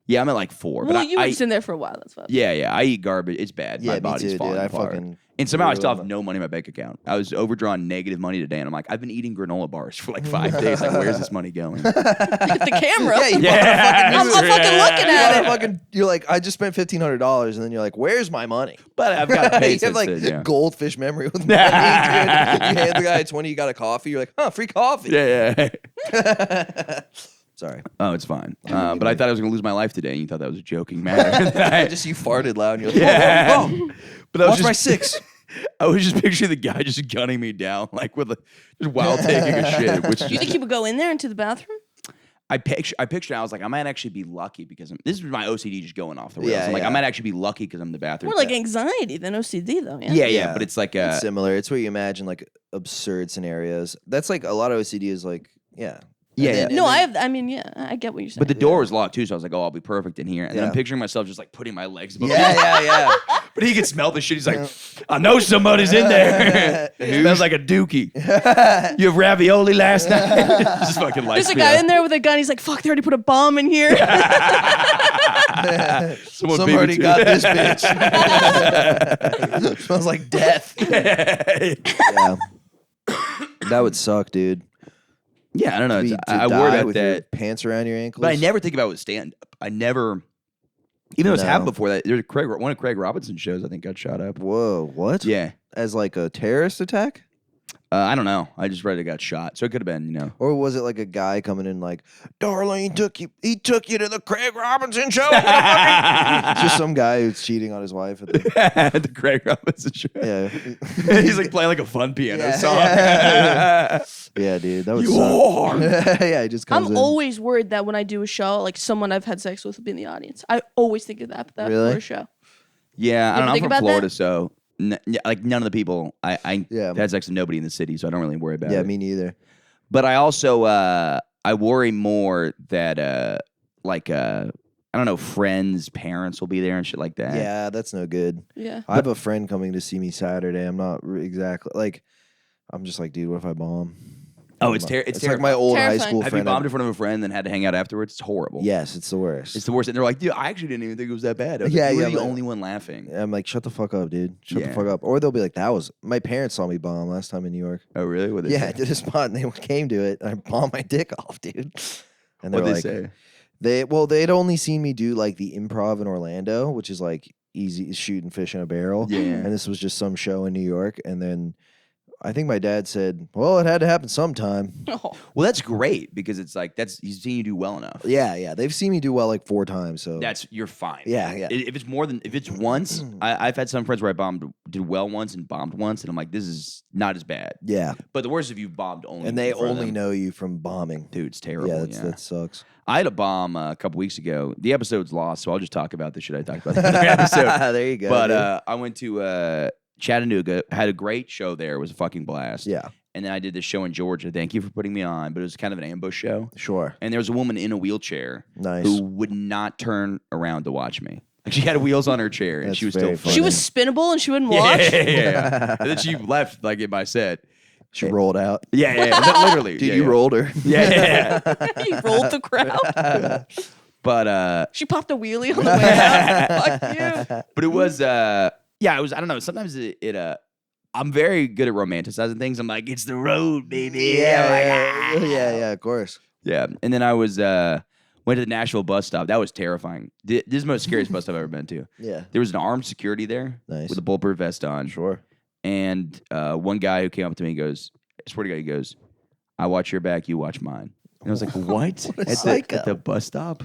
Yeah, I'm at like 4. Well, but you were I just in there for a while. That's fine. yeah, I eat garbage. It's bad. Yeah, My me body's too, falling dude. I apart. fucking And somehow I still have ruined no money in my bank account. I was overdrawn negative money today, and I'm like, I've been eating granola bars for like 5 days. Like, where's this money going? Look at the camera. Yeah, you Yeah. I'm fucking looking at it. You're like, I just spent $1,500, and then you're like, where's my money? But I've got to pay You have like since then, yeah. goldfish memory with money, dude. You hand the guy 20, you got a coffee. You're like, huh, free coffee. Yeah. It's Sorry. Oh, it's fine. But I thought I was going to lose my life today, and you thought that was a joking matter. Just you farted loud. And you're like, Yeah. oh, But I was watch just, my 6. I was just picturing the guy just gunning me down, like just while taking a shit. Which Do you think he would go in there into the bathroom? I pictured. I was like, I might actually be lucky because this is my OCD just going off the rails. Yeah, I'm like, yeah. I might actually be lucky because I'm in the bathroom. More like anxiety than OCD, though. Yeah, but it's like It's similar. It's where you imagine like absurd scenarios. That's like a lot of OCD is like, yeah. Yeah. No, I get what you're saying. But the door was locked too, so I was like, oh, I'll be perfect in here. And then I'm Yeah. picturing myself just like putting my legs above Yeah. But he can smell the shit. He's like, I know somebody's in there. It smells like a dookie. You have ravioli last night? Just fucking lights There's a me guy up. in there with a gun. He's like, fuck, they already put a bomb in here. Someone Some beat me already to got it. this bitch. Smells like death. Yeah. That would suck, dude. Yeah, I don't know. To I die worry about with your that. pants around your ankles. But I never think about it with stand up. I never, even though it's No. happened before that, there's one of Craig Robinson's shows, I think, got shot up. Whoa, what? Yeah. As like a terrorist attack? I don't know. I just read it got shot. So it could have been, Or was it like a guy coming in like, Darlene he took you to the Craig Robinson show? Just some guy who's cheating on his wife. At the, the Craig Robinson show. yeah. He's like playing like a fun piano Yeah. song. Yeah, dude. That would You suck. whore. Yeah, he just comes I'm in. always worried that when I do a show, like someone I've had sex with will be in the audience. I always think of that Really? for a show. Yeah, I don't You ever know. I'm think from about Florida, that? so like none of the people I Yeah. had sex with nobody in the city, so I don't really worry about Yeah, it. me neither. But I also I worry more that I don't know, friends' parents will be there and shit like that. Yeah, that's no good. Yeah. I have a friend coming to see me Saturday. I'm not exactly like, I'm just like, dude, what if I bomb? Oh, it's like like my old high Terrifying. school Have you friend. bombed in front of a friend and then had to hang out afterwards? It's horrible. Yes, it's the worst. It's the worst. And they're like, dude, I actually didn't even think it was that bad. I was Yeah, like, you yeah, were the but- only one laughing. I'm like, shut the fuck up, dude. Shut the Yeah. fuck up. Or they'll be like, my parents saw me bomb last time in New York. Oh, really? What they Yeah, I say? did a spot and they came to it. And I bombed my dick off, dude. And they're What'd like, they say? they'd only seen me do like the Improv in Orlando, which is like easy shooting fish in a barrel. Yeah. And this was just some show in New York. And then I think my dad said, well, it had to happen sometime. Oh. Well, that's great because it's like he's seen you do well enough. Yeah. They've seen me do well like 4 times. So You're fine. Yeah. If it's once, I've had some friends where I did well once and bombed once, and I'm like, this is not as bad. Yeah. But the worst if you bombed only. And they in front of only them. know you from bombing. Dude, it's terrible. Yeah, Yeah, that sucks. I had a bomb a couple weeks ago. The episode's lost, so I'll just talk about the shit I talked about in the other episode. There you go. But dude. I went to Chattanooga, had a great show there. It was a fucking blast. Yeah, And then I did this show in Georgia. Thank you for putting me on. But it was kind of an ambush show. sure. And there was a woman in a wheelchair Nice. who would not turn around to watch me. Like she had wheels on her chair and That's she was still very funny. She was spinnable and she wouldn't watch. Yeah. And then she left like in my set. She rolled out. Yeah. Literally. Dude, yeah, you yeah. rolled her. Yeah. You rolled the crowd. But She popped a wheelie on the way out. Fuck you. But it was it was I don't know, sometimes I'm very good at romanticizing things. I'm like, it's the road, baby. I'm like, Yeah, of course. Yeah. And then I was went to the Nashville bus stop. That was terrifying. This is the most scariest bus stop I've ever been to. Yeah, There was an armed security there Nice. with a bulletproof vest on. sure. And one guy who came up to me goes, I swear to God, he goes, I watch your back, you watch mine. And I was like, what? What a at psycho. the bus stop?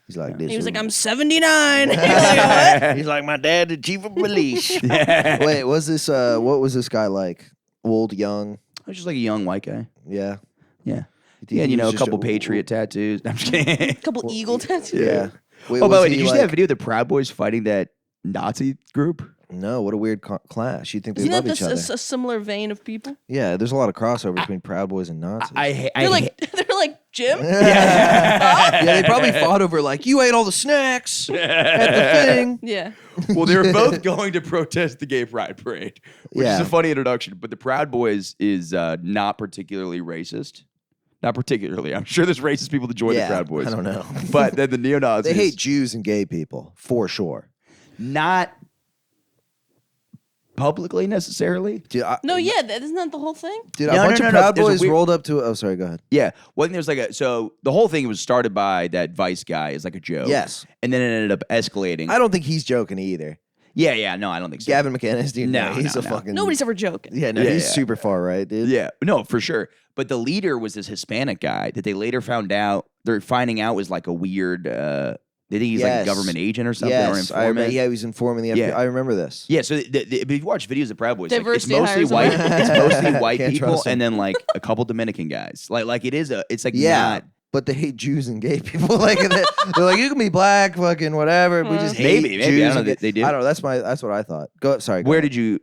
He's like this. He was like, I'm 79. He was like, what? He's like my dad, the chief of police. Yeah. Wait, was this? What was this guy like? Old, young? I was just like a young white guy. Yeah. Yeah. He Yeah, and, you know, was a just couple Patriot tattoos. I'm just kidding. A couple eagle tattoos. Yeah. Wait, Oh, by the was way, he did you see like- that video of the Proud Boys fighting that Nazi group? No, what a weird clash. You think they Isn't love that each other? a similar vein of people? Yeah, there's a lot of crossover between Proud Boys and Nazis. They're like Jim. yeah, they probably fought over like you ate all the snacks at the thing. Yeah. Well, they were both going to protest the gay pride parade, which is Yeah. a funny introduction. But the Proud Boys is not particularly racist. Not particularly. I'm sure there's racist people that join the Proud Boys. I don't know. But then the neo-Nazis. They hate Jews and gay people for sure. Not publicly necessarily. Dude, No, yeah, isn't that the whole thing? dude, No, a bunch no, of no, Proud there's a Boys weird- rolled up to. Oh, sorry. Go ahead. Yeah. Well, I think there's so the whole thing was started by that Vice guy as like a joke. Yes. And then it ended up escalating. I don't think he's joking either. Yeah. No, I don't think so. Gavin McInnes, dude. No, he's no, a no. fucking. Nobody's ever joking. Yeah, no, Yeah, he's yeah. super far right, dude. Yeah, no, for sure. But the leader was this Hispanic guy that they later found out. They're finding out was like a weird. They think he's like a Yes. government agent or something or Yes, I remember. informant. Yeah, he was informing the FBI. Yeah. I remember this. Yeah, so if you watch videos of Proud Boys, like, it's Diversity mostly hires white. them. It's mostly white Can't people, trust 'em. and then like a couple Dominican guys. Like it is it's like Yeah, not. but they hate Jews and gay people. Like they're like, you can be black, fucking whatever. We just hate Maybe. Jews I don't know. and They gay- do. I don't know. That's what I thought. Go. Sorry. Go Where ahead. did you?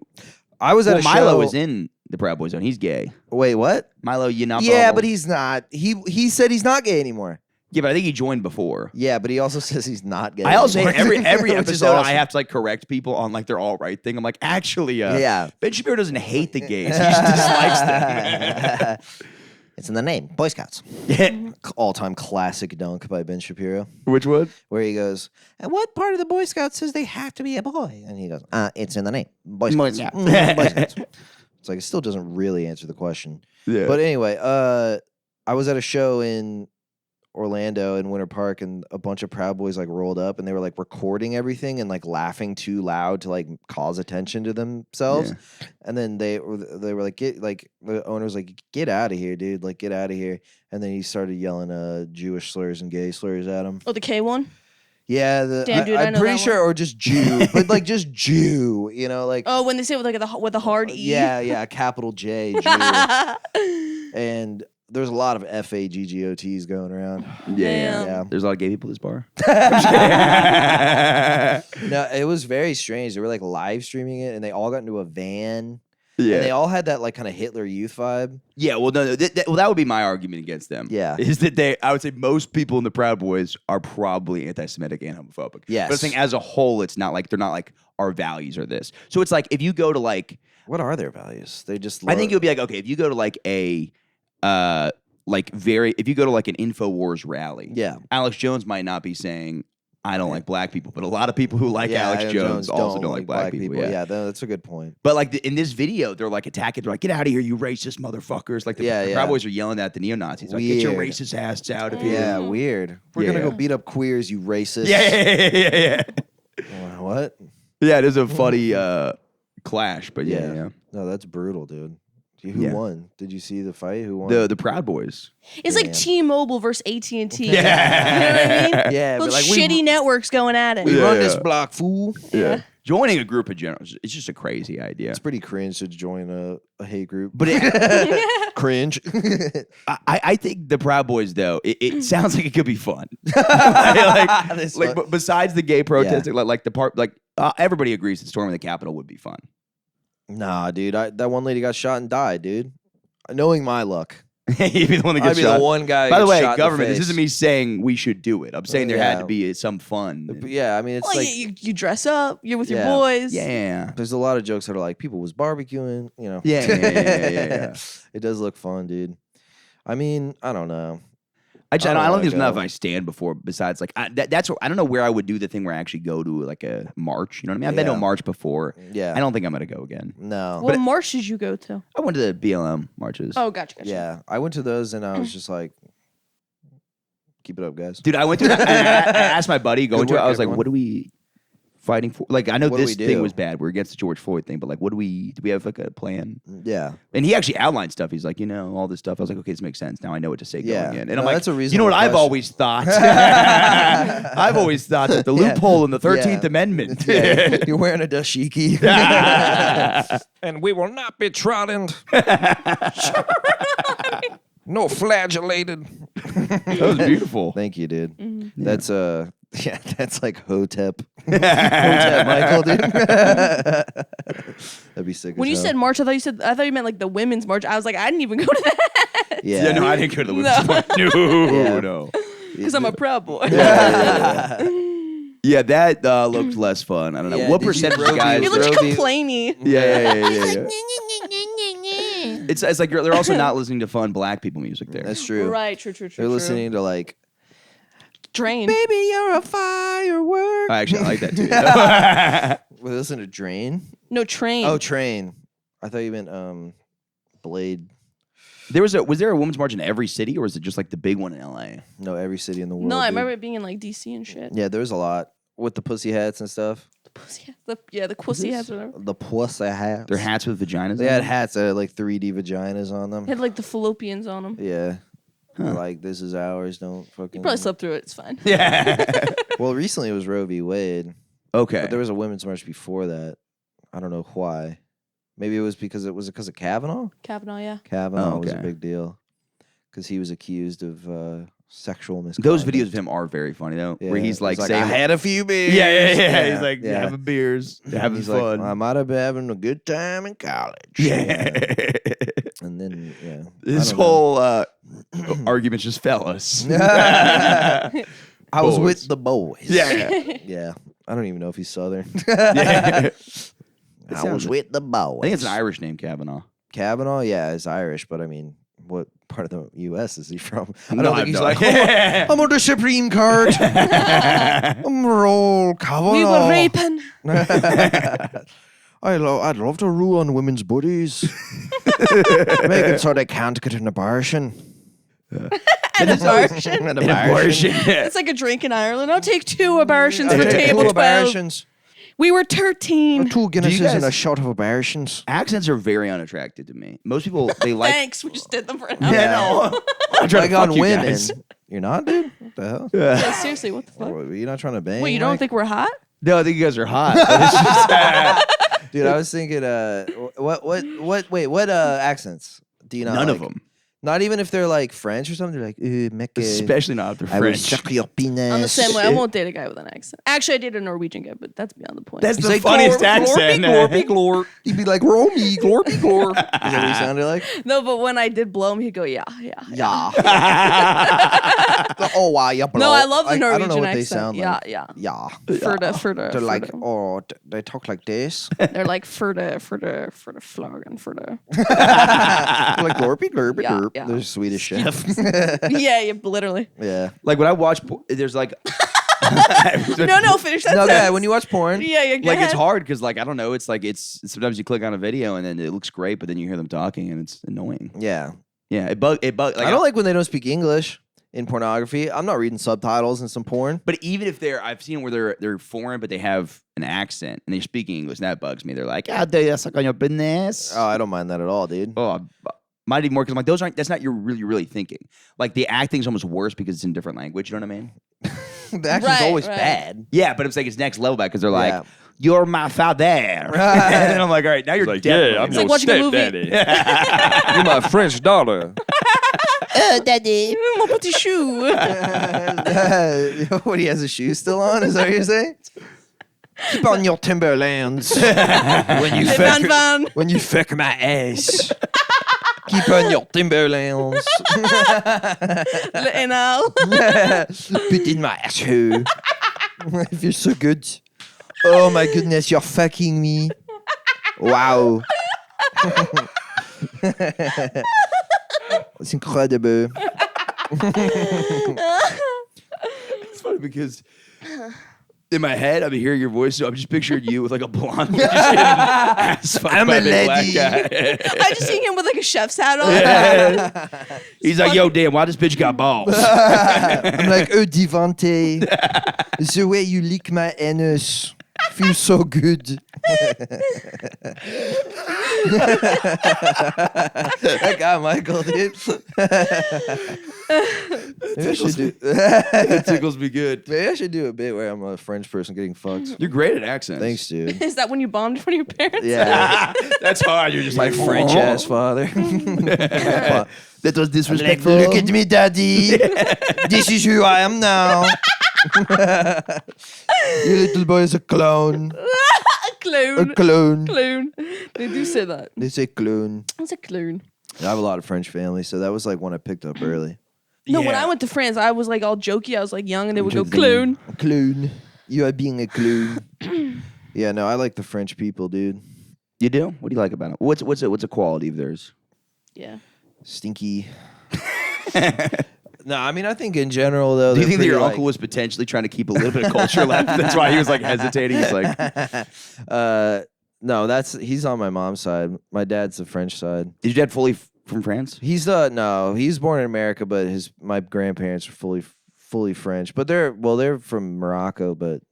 I was at a Milo show. was in the Proud Boys zone. He's gay. Wait, what? Milo, you not? Yeah, but he's not. He said he's not gay anymore. Yeah, but I think he joined before. Yeah, but he also says he's not gay. I also anymore. every Which is episode awesome. I have to like correct people on like their all right thing. I'm like, actually, Yeah. Ben Shapiro doesn't hate the gays. He just dislikes them. It's in the name. Boy Scouts. All-time classic dunk by Ben Shapiro, Which one? where he goes, "And what part of the Boy Scouts says they have to be a boy?" And he goes, "It's in the name. Boy Scouts." Scouts. Boy Scouts. It's like it still doesn't really answer the question. Yeah. But anyway, I was at a show in Orlando in Winter Park, and a bunch of Proud Boys like rolled up, and they were like recording everything and like laughing too loud to like cause attention to themselves. And then they were like, the owner was like, "Get out of here, dude! Like, get out of here!" And then he started yelling Jewish slurs and gay slurs at him. Oh, the K one. Yeah, Damn, dude, I I'm know pretty that sure, one. or just Jew, but like just Jew, you know, like Oh, when they say it with like with a hard E. yeah, capital J, Jew. And there's a lot of FAGGOTs going around. Damn. Yeah. There's a lot of gay people at this bar. No, it was very strange. They were like live streaming it, and they all got into a van. Yeah. And they all had that like kind of Hitler Youth vibe. Yeah, well, no, that would be my argument against them. Yeah. is that I would say most people in the Proud Boys are probably anti-Semitic and homophobic. Yes. But I think as a whole, it's not like they're not like our values are this. So it's like if you go to like, What are their values? They just. I think it would be like okay, if you go to like a, if you go to like an InfoWars rally, Yeah. Alex Jones might not be saying I don't like black people, but a lot of people who like Yeah, Alex Jones also don't like black people. Yeah. That's a good point. But like in this video, they're like attacking. They're like, "Get out of here, you racist motherfuckers!" Like the Proud Boys are yelling at the neo Nazis. Like, "Get your Weird. racist ass out of here!" Yeah, weird. We're Yeah. gonna go beat up queers, you racist. Yeah. What? Yeah, it is a funny clash, but yeah. No, that's brutal, dude. Who Yeah. won? Did you see the fight? Who won? The Proud Boys. It's like Damn. T-Mobile versus AT&T. Yeah. You know what I mean? Yeah, Those but like shitty networks going at it. we Yeah, run yeah. this block, fool. Yeah. Joining a group in general, it's just a crazy idea. It's pretty cringe to join a hate group. But it, Cringe. I think the Proud Boys, though, it sounds like it could be fun. But besides the gay protesting, like the part, like everybody agrees that storming the Capitol would be fun. Nah, dude. That one lady got shot and died, dude. Knowing my luck. You'd be the one that I'd gets be shot. the one guy. By the gets way, shot in government, the this isn't face. me saying we should do it. I'm saying there had Yeah. to be some fun. But yeah, I mean, it's Well, like you dress up. You're with your Yeah. boys. Yeah. there's a lot of jokes that are like people was barbecuing, you know. Yeah. It does look fun, dude. I mean, I don't know. I don't wanna think there's enough go. I stand before. Besides, like that's what, I don't know where I would do the thing where I actually go to like a march. You know what I mean? I've been to a Yeah. march before. Yeah. I don't think I'm gonna go again. No. What march did you go to? I went to the BLM marches. Oh, gotcha. Yeah, I went to those and I was just like, keep it up, guys. Dude, I went to. I asked my buddy going to it. work, I was like, everyone. "What are we fighting for?" Like, I know What do this we thing do? was bad. We're against the George Floyd thing, but like, do we have like a plan? Yeah. And he actually outlined stuff. He's like, all this stuff. I was like, okay, this makes sense. Now I know what to say Yeah. going in. And No, I'm like, that's a you know reasonable what I've question. always thought? I've always thought that the Yeah. loophole in the 13th Yeah. Amendment. Yeah. You're wearing a dashiki. And we will not be trodden. No flagellated. That was beautiful. Thank you, dude. Mm-hmm. That's yeah, that's like Hotep. Hotep Michael, dude. That'd be sick. When as you hell. said march, I thought you meant like the women's march. I was like, I didn't even go to that yeah, Yeah, no, I didn't go to the women's No. march. No, Yeah. no. because I'm a Proud Boy. Yeah, that looked less fun. I don't know. Yeah, What did you percentage of Romy- guys... You looked Roby- complainy. Yeah. It's like they're also not listening to fun black people music there. That's true. Right, true. They're listening to like, Drain. baby, you're a firework. I actually like that too. We listen to Drain. No, Train. Oh, Train. I thought you meant Blade. was there a women's march in every city, or was it just like the big one in LA? No, every city in the world. no, I dude. remember it being in like DC and shit. Yeah, there was a lot with the pussy hats and stuff. The pussy hats. The pussy hats. Whatever. The pussy hats. They're hats with vaginas. They on had them? hats that had like 3D vaginas on them. Had like the fallopians on them. Yeah. Like, this is ours. Don't fucking. You probably slept through it. It's fine. Yeah. Well, recently it was Roe v. Wade. Okay. But there was a women's march before that. I don't know why. Maybe it was because of Kavanaugh? Kavanaugh, yeah. Kavanaugh was a okay. big deal. Because he was accused of sexual misconduct. Those videos of him are very funny though, where he's like saying, I had a few beers. yeah. He's like having beers, having He's fun. like, I might have been having a good time in college. yeah. And then, This I don't know. whole argument's just fellas. I was Boys. with the boys. Yeah. Yeah. I don't even know if he's Southern. Yeah. I was with the boys. I think it's an Irish name, Kavanaugh. Kavanaugh, yeah, is Irish, but I mean, what part of the U.S. is he from? I No, don't I think he's have like, no idea. I'm on the Supreme Court. I'm roll Kavanaugh. We were raping. I'd love to rule on women's bodies. Make it so they can't get an abortion. An abortion. An Abortion. It's like a drink in Ireland. I'll take 2 abortions for Take table 2 12. abortions. We were 13. 2 Guinnesses guys- and a shot of abortions. Accents are very unattractive to me. Most people, they like. Thanks. We just did them for an hour. Yeah, no. I'm trying to Like fuck on you women. guys. You're not, dude? What the hell? Yeah, seriously, what the fuck? You're not trying to bang? Wait, you don't Mike? think we're hot? No, I think you guys are hot. But it's just, Dude, I was thinking, what accents do you not none like? of them. Not even if they're like French or something. They're like, mec, Especially not if they're I will French. suck your penis. On the same way, I won't date a guy with an accent. Actually, I dated a Norwegian guy, but that's beyond the point. That's He's the like, funniest glor- accent. glorpy, glorpy, glor. He'd be like, Romy, glorpy, glor. Is that what he sounded like? No, but when I did blow him, he'd go, yeah. Yeah. Oh, wow, yeah. No, I love the I Norwegian don't know what accent. they sound like. Yeah. Yeah. Furda. They're like, oh, they talk like this. They're like Furda flog and Furda. They're like glorpy, glorpy, Yeah, glorp. yeah. They're Swedish chefs. yeah, literally. Yeah. Like when I watch, there's like. No, finish that No, sentence. yeah, when you watch porn. Yeah, go Like ahead. it's hard because like I don't know, it's like it's sometimes you click on a video and then it looks great, but then you hear them talking and it's annoying. Yeah. Yeah, it bug. Like, I don't like when they don't speak English in pornography. I'm not reading subtitles in some porn. But even if I've seen where they're foreign, but they have an accent and they're speaking English, and that bugs me. They're like, "Ah, do you suck on your business?" Oh, I don't mind that at all, dude. Oh, might even more because I'm like, that's not you're really thinking. Like the acting's almost worse because it's in different language. You know what I mean? The action's Right, always right. bad. Yeah, but I'm saying it's next level back because they're like, Yeah. "You're my father," and I'm like, "All right, now you're Like, definitely." yeah, I'm It's your like watching a movie. stepdaddy. You're my French daughter. Daddy. Mon petit chou. What, he has his shoes still on? Is that what you're saying? Keep on your Timberlands. when you Les fuck, van. when you fuck my ass. Keep on your Timberlands. Le Enal. Put in my asshole. It feels so good. Oh my goodness, you're fucking me. Wow. It's incredible. It's funny because in my head, I'm hearing your voice, so I'm just picturing you with like a blonde. I'm a lady. I just seeing him with like a chef's hat on. He's like, "Yo, damn, why this bitch got balls?" I'm like, oh, Devante. The way you lick my anus feels so good. That guy, Michael, dude. Maybe I should do. It tickles me good. Maybe I should do a bit where I'm a French person getting fucked. You're great at accents. Thanks, dude. Is that when you bombed in front of your parents? Yeah, That's hard. You're just my like French ass father. That was Like, disrespectful. look at me, daddy. This is who I am now. Your little boy is a clown. A A clown. clown. Clown. They do say that. They say clown. It's a clown. I have a lot of French family, so that was like one I picked up early. No, when Yeah. I went to France, I was like all jokey. I was like young, and they would go clown. Clown. You are being a clown. Yeah, no, I like the French people, dude. You do? What do you like about it? What's a quality of theirs? Yeah. Stinky. No, I mean, I think in general, though. Do you they're think that your pretty, uncle was potentially trying to keep a little bit of culture left? That's why he was like hesitating. He's like, no, he's on my mom's side. My dad's the French side. "Is your dad fully from France?" He's he's born in America, but my grandparents are fully French. But they're from Morocco. But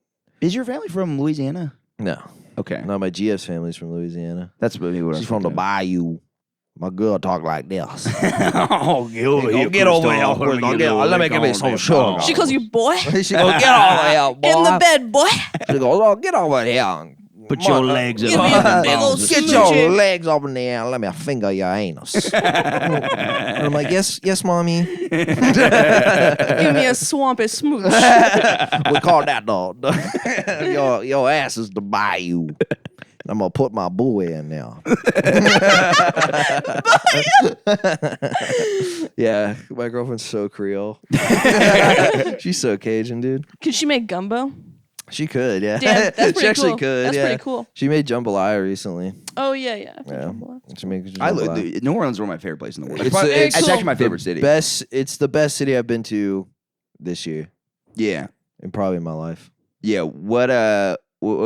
Is your family from Louisiana? No. Okay. No, my GF's family's from Louisiana. That's maybe what She's I from was the bayou. My girl talk like this. Oh, get over here, Get over here, Christophe. Christophe. Let me give me some sugar. She calls you boy. She go, get over here, boy. In the bed, boy. She goes, oh, get over here. Put your legs Give me a big old Get smoochie. your legs up in the air and let me finger your anus. And I'm like, yes, mommy. Give me a swampy smooch. We call that your ass is the bayou. I'm gonna put my boy in there. Yeah, my girlfriend's so Creole. She's so Cajun, dude. Can she make gumbo? She could, yeah. Damn, that's pretty she actually cool. could. That's yeah. pretty cool. She made jambalaya recently. Oh yeah. I've had Yeah, jambalaya. she makes I jambalaya. New Orleans is one of my favorite places in the world. It's Very It's cool. actually my favorite city. It's the best city I've been to this year, Yeah. and probably in my life. Yeah. What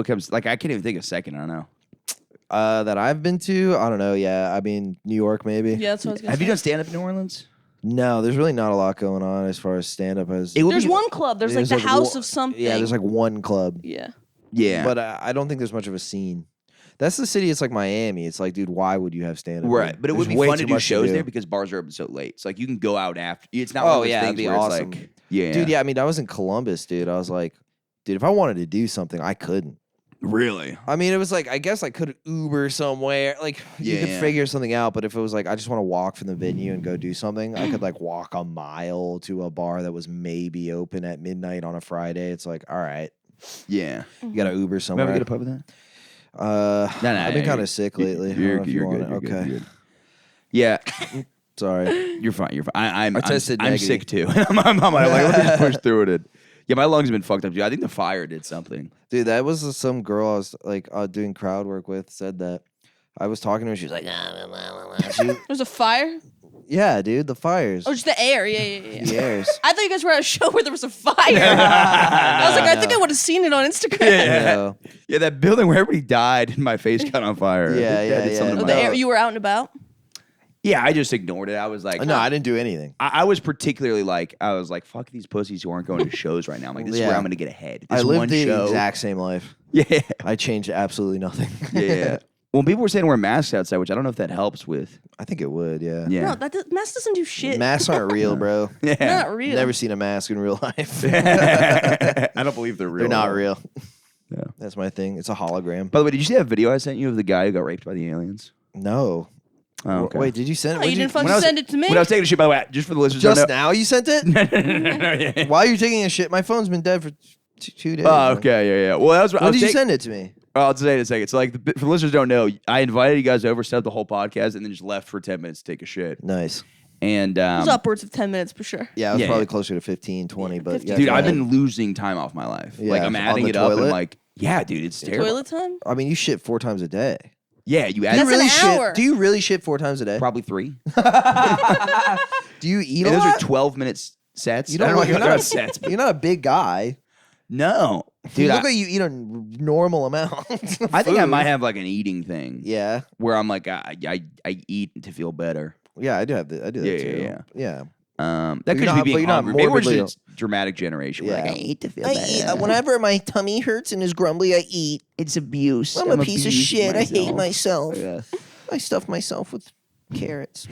comes like I can't even think of a second. I don't know. That I've been to, I don't know. Yeah, I mean New York, maybe. Yeah, that's what I was gonna Have say. you done stand up in New Orleans? No, there's really not a lot going on as far as stand up as. There's one club. There's like the house one- of something. Yeah, there's like one club. Yeah. Yeah. But I don't think there's much of a scene. That's the city. It's like Miami. It's like, dude, why would you have stand up? Right, but it would be fun to do shows there because bars are open so late. So like you can go out after. It's not. Oh, one of those yeah, it'd things be where it's awesome. like, yeah, Dude, yeah, I mean, I was in Columbus, dude. I was like, dude, if I wanted to do something, I couldn't. really. I mean, it was like, I guess I could Uber somewhere. Like, you could Yeah. figure something out. But if it was like, I just want to walk from the venue and go do something, I could like walk a mile to a bar that was maybe open at midnight on a Friday. It's like, all right, Yeah. you got to Uber somewhere. Remember get a pub with that? No, No, I've been you're- kind of sick lately. I don't know if you You're want good. it. You're good, Okay. you're good. Yeah, Sorry. you're fine. You're fine. I'm tested I'm negative. sick too. I'm like, let me just push through it. Yeah, my lungs have been fucked up too. I think the fire did something. Dude, that was some girl I was like doing crowd work with said that. I was talking to her. She was like, There's a fire. yeah, dude, the fires. Oh, just the air. Yeah. The airs. I thought you guys were at a show where there was a fire. I was like, I think I would have seen it on Instagram. Yeah. Yeah, that building where everybody died and my face got on fire. I Yeah, think yeah, that did yeah. something to Oh, my- the air. You were out and about. Yeah, I just ignored it. I was like, No, I didn't do anything. I was particularly like, I was like, fuck these pussies who aren't going to shows right now. I'm like, this is where Yeah. I'm gonna get ahead. This I lived one the show. exact same life. Yeah, I changed absolutely nothing. yeah. Well, people were saying wear masks outside, which I don't know if that helps with. I think it would, yeah. Yeah. No, mask doesn't do shit. Masks aren't real, bro. Yeah. Not real. Never seen a mask in real life. I don't believe they're real. They're not at all. real. Yeah. That's my thing. It's a hologram. By the way, did you see that video I sent you of the guy who got raped by the aliens? No. Oh, okay. Wait, did you send it? Oh, you didn't fucking When I was- send it to me. When I was taking a shit, by the way, just for the listeners, who Just don't now you sent it? know. Why are you taking a shit? My phone's been dead for 2 days. Oh, man. okay, yeah. Well, that was. When did you send it to me? Oh, I'll say it in a second. So, like, for the listeners who don't know, I invited you guys over, set up the whole podcast, and then just left for 10 minutes to take a shit. Nice. And It was upwards of 10 minutes for sure. Yeah, it was Yeah, probably yeah. closer to 15, 20, but 15. yeah, dude, go I've ahead. been losing time off my life. Like, Yeah, I'm on adding the it up, and toilet? like, yeah, dude, it's terrible. Toilet time? I mean, you shit 4 times a day. Yeah, you add That's really an shit? hour. Do you really shit 4 times a day? probably 3. Do you eat And a those lot? are 12-minute sets. You don't I don't look- know you're if they're not- not sets, but You're not a big guy. no, Dude, dude. look like you eat a normal amount. I think I might have like an eating thing. Yeah, Where I'm like, I eat to feel better. yeah, I do have that. I do that Yeah, too. yeah. Yeah. That you're could not- be but being you're not hungry. Maybe we're morbidly- just a dramatic generation. We're like, Yeah. I hate to feel better. whenever my tummy hurts and is grumbly, I eat. It's abuse. I'm a piece of abused shit. I hate myself. myself. Yeah. I stuff myself with carrots.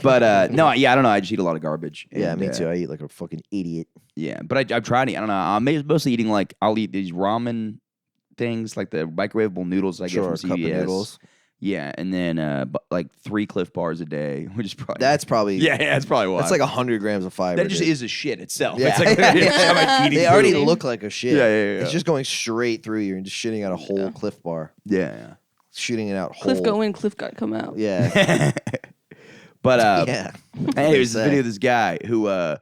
But no, yeah, I don't know. I just eat a lot of garbage. Yeah, And, me too. I eat like a fucking idiot. Yeah, but I'm trying to. I don't know. I'm mostly eating like I'll eat these ramen things, like the microwavable noodles I Sure, get a from cup of CVS. noodles. Yeah, and then like 3 Cliff Bars a day, which is probably That's probably yeah, that's probably why. that's like 100 grams of fiber. that just dude. is a shit itself. Yeah. It's like, it's like eating They already food. look like a shit. Yeah, yeah, yeah. It's just going straight through you and just shitting out a whole Cliff Bar, Yeah, shooting it out. Cliff whole. go in, Cliff got come out. Yeah, yeah. But yeah. hey, there's this Say. video of this guy who I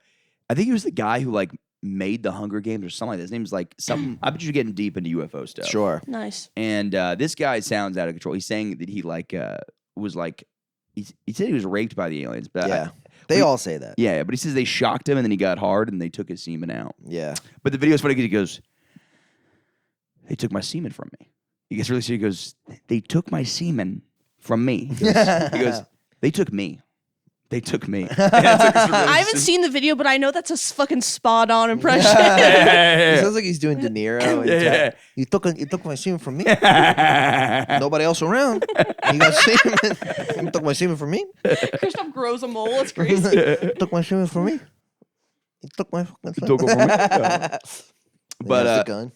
think he was the guy who like made the Hunger Games or something like that. His name's like something. I bet you're getting deep into UFO stuff. Sure. Nice. And this guy sounds out of control. He's saying that he like was like he said he was raped by the aliens, but Yeah, they we- all say that. yeah, but he says they shocked him and then he got hard and they took his semen out. Yeah. But the video's funny because he goes, "They took my semen from me." He gets really serious. He goes, "They took my semen from me." He goes, "They took me. They took me. I haven't seen the video, but I know that's a fucking spot on impression. He sounds like he's doing De Niro. Yeah. You took my semen from me. Nobody else around. You got semen. You took my semen from me. Christophe grows a mole. It's crazy. You took my semen from me. You took my fucking semen. Took it from me. But That's the gun.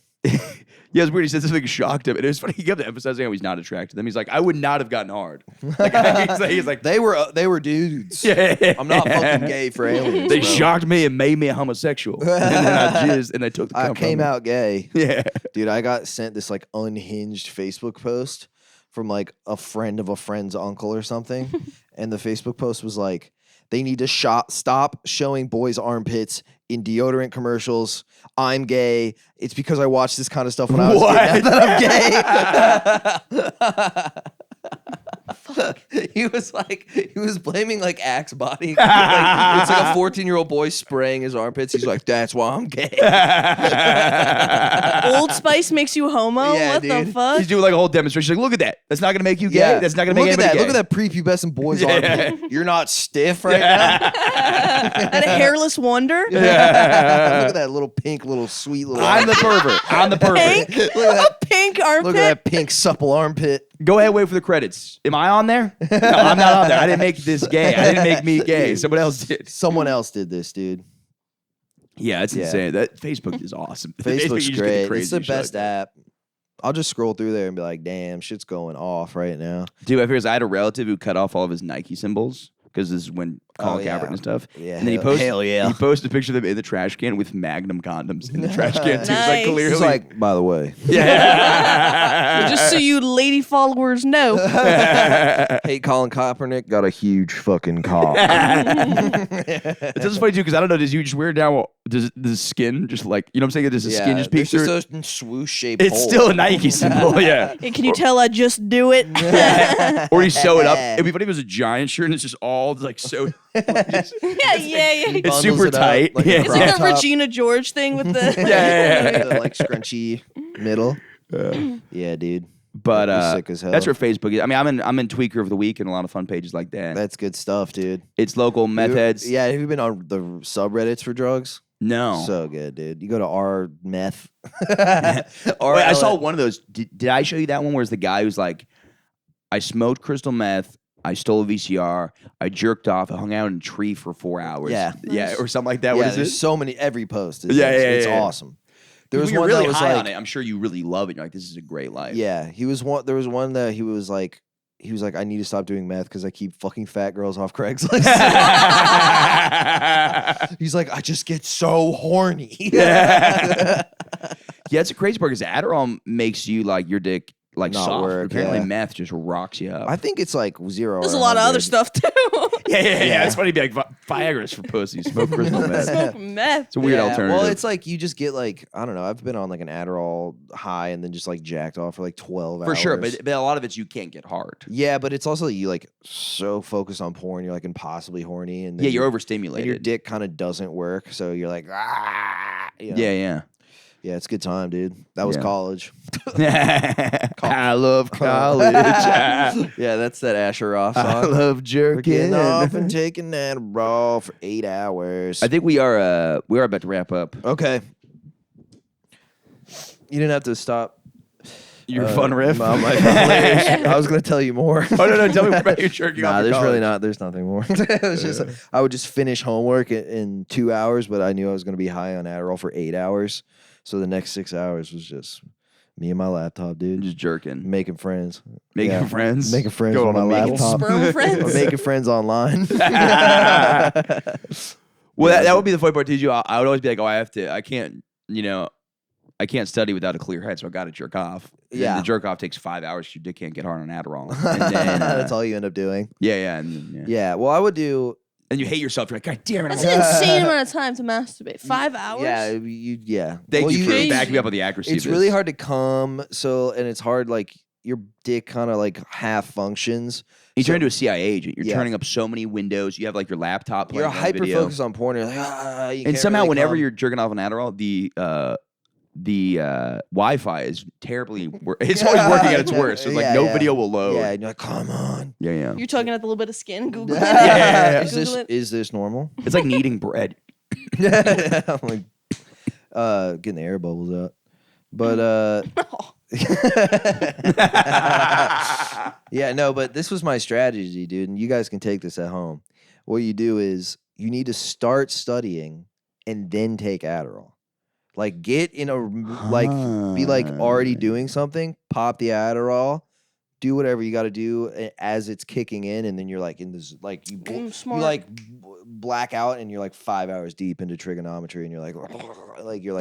yeah, it's weird. He said something shocked him. And it was funny. He kept emphasizing how he's not attracted to them. He's like, I would not have gotten hard. He's like They were dudes. yeah. I'm not fucking gay for aliens. They bro. shocked me and made me a homosexual. And then I jizzed and they took the I cum came from me. out gay. Yeah. Dude, I got sent this like unhinged Facebook post from like a friend of a friend's uncle or something. And the Facebook post was like, they need to stop showing boys' armpits in deodorant commercials. I'm gay. It's because I watched this kind of stuff when I was a kid. Now that I'm gay. He was blaming like Axe body. It's like a 14-year-old boy spraying his armpits. He's like, that's why I'm gay. Old Spice makes you homo? Yeah, What dude. the fuck? He's doing like a whole demonstration. He's like, look at that. That's not going to make you gay. Yeah. That's not going to make Look at anybody that. gay. Look at that prepubescent boy's armpit. You're not stiff right now. That a hairless wonder? Look at that little pink, little sweet little. I'm the pervert. I'm the pervert. Pink? Look at that. A pink armpit? Look at that pink supple armpit. Go ahead, wait for the credits. Am I on there? No, I'm not on there. I didn't make this gay. I didn't make me gay. Someone else did. Someone else did this, dude. Yeah, it's Yeah. insane. That Facebook is awesome. Facebook's you just get great. It's crazy the shit best like that. app. I'll just scroll through there and be like, damn, shit's going off right now. Dude, I figured I had a relative who cut off all of his Nike symbols because this is when Colin yeah. Kaepernick and stuff. Yeah, And then hell yeah. he posted a picture of them in the trash can with Magnum condoms in the trash can too. It's like Nice. clearly. It's like, by the way, yeah. Just so you lady followers know. hey, Colin Kaepernick got a huge fucking cock. It's just funny too because I don't know. Does you just wear down? Does the skin just like you know what I'm saying? Does the skin just peek there's through? just a swoosh shaped It's still a Nike symbol, yeah. Hey, can you tell I just do it? Or you sew it up. It'd be funny if it was a giant shirt and it's just all like sewed. yeah. It's super tight. Like a Yeah. It's like crop that top. Regina George thing with the. Yeah. The, like scrunchy middle. Yeah, dude. But That'd be sick as hell. that's where Facebook is. I mean, I'm in Tweaker of the Week and a lot of fun pages like that. That's good stuff, dude. It's local meth heads. Yeah, have you been on the subreddits for drugs? No. So good, dude. You go to R Meth. Wait, I saw one of those. Did I show you that one where it's the guy who's like, I smoked crystal meth, I stole a VCR, I jerked off, I hung out in a tree for 4 hours. Yeah. Yeah, or something like that. Yeah, What is there's it? so many. Every post. Is, Yeah, it's yeah. awesome. There was When you're one really that was high like, on it. I'm sure you really love it. You're like, this is a great life. yeah, he was one. There was one that he was like, I need to stop doing meth because I keep fucking fat girls off Craigslist. He's like, I just get so horny. Yeah, it's a crazy part because Adderall makes you like your dick like Not soft. work, Apparently, yeah. meth just rocks you up. I think it's like 0. There's a or lot of other 100. stuff too. yeah. It's funny to be like Viagra's for pussies. Smoke crystal meth. Smoke meth. It's a weird Yeah, alternative. Well, it's like you just get like, I don't know. I've been on like an Adderall high and then just like jacked off for like 12 hours. for sure, but a lot of it's you can't get hard. yeah, but it's also you like so focused on porn, you're like impossibly horny, and then Yeah, you're and overstimulated. your dick kind of doesn't work, so you're like, you know? Yeah. Yeah, it's a good time, dude. That was Yeah. college. I love college. Yeah, that's that Asher Roth I song. love We're jerking. getting off and taking that raw for 8 hours. I think we are about to wrap up. Okay. You didn't have to stop. Your fun riff. I was gonna tell you more. Oh no, tell me more about your jerking off. Nah, in there's really college. not. There's nothing more. It was just I would just finish homework in 2 hours, but I knew I was gonna be high on Adderall for 8 hours. So the next 6 hours was just me and my laptop, dude, Just jerking, making friends, making friends, making friends Going on my on Omegle. laptop, Sperm friends. making friends online. Well, that would be the funny part too. I would always be like, oh, I can't study without a clear head, so I got to jerk off. And Yeah. the jerk off takes 5 hours. 'Cause your dick can't get hard on Adderall. And then, That's all you end up doing. Yeah, and Yeah. Well, I would do. and you hate yourself. You're like, God damn it! That's an insane amount of time to masturbate. 5 hours? Yeah. Yeah. Thank Well, you for Crazy. backing me up on the accuracy. It's of really this. hard to come. So, and it's hard. Like your dick kind of like half functions. You turn into a CIA agent. You're Yeah. turning up so many windows. You have like your laptop. You're playing on hyper video. focused on porn. You're like, you And can't somehow, really whenever come. you're jerking off on Adderall, the Wi-Fi is terribly. It's always working at its worst. So like no video will load. Yeah, and you're like, come on. Yeah. You're tugging at the little bit of skin. Google it. Yeah. Is this normal? It's like kneading bread. I'm like getting the air bubbles out. But yeah, no, but this was my strategy, dude, and you guys can take this at home. What you do is you need to start studying and then take Adderall. Like get in a like be like already doing something, pop the Adderall, do whatever you got to do as it's kicking in, and then you're like in this like you like black out and you're like 5 hours deep into trigonometry and you're like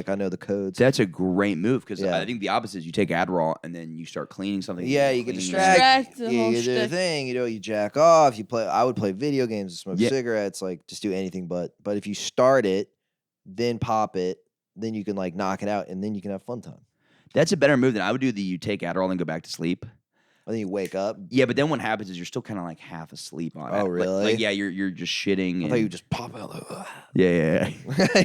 I know the codes. That's a great move because Yeah. I think the opposite is you take Adderall and then you start cleaning something. Yeah, you get Distract distracted. the You whole do the shtick. thing, you jack off. You play. I would play video games, smoke Yeah. cigarettes, like just do anything. But if you start it, then pop it, then you can like knock it out, and then you can have fun time. That's a better move than I would do. You take Adderall and go back to sleep. And then you wake up. Yeah, but then what happens is you're still kind of like half asleep on it. Oh, Like- really? Like, yeah, you're just shitting. I And, thought you just pop out. Like, yeah.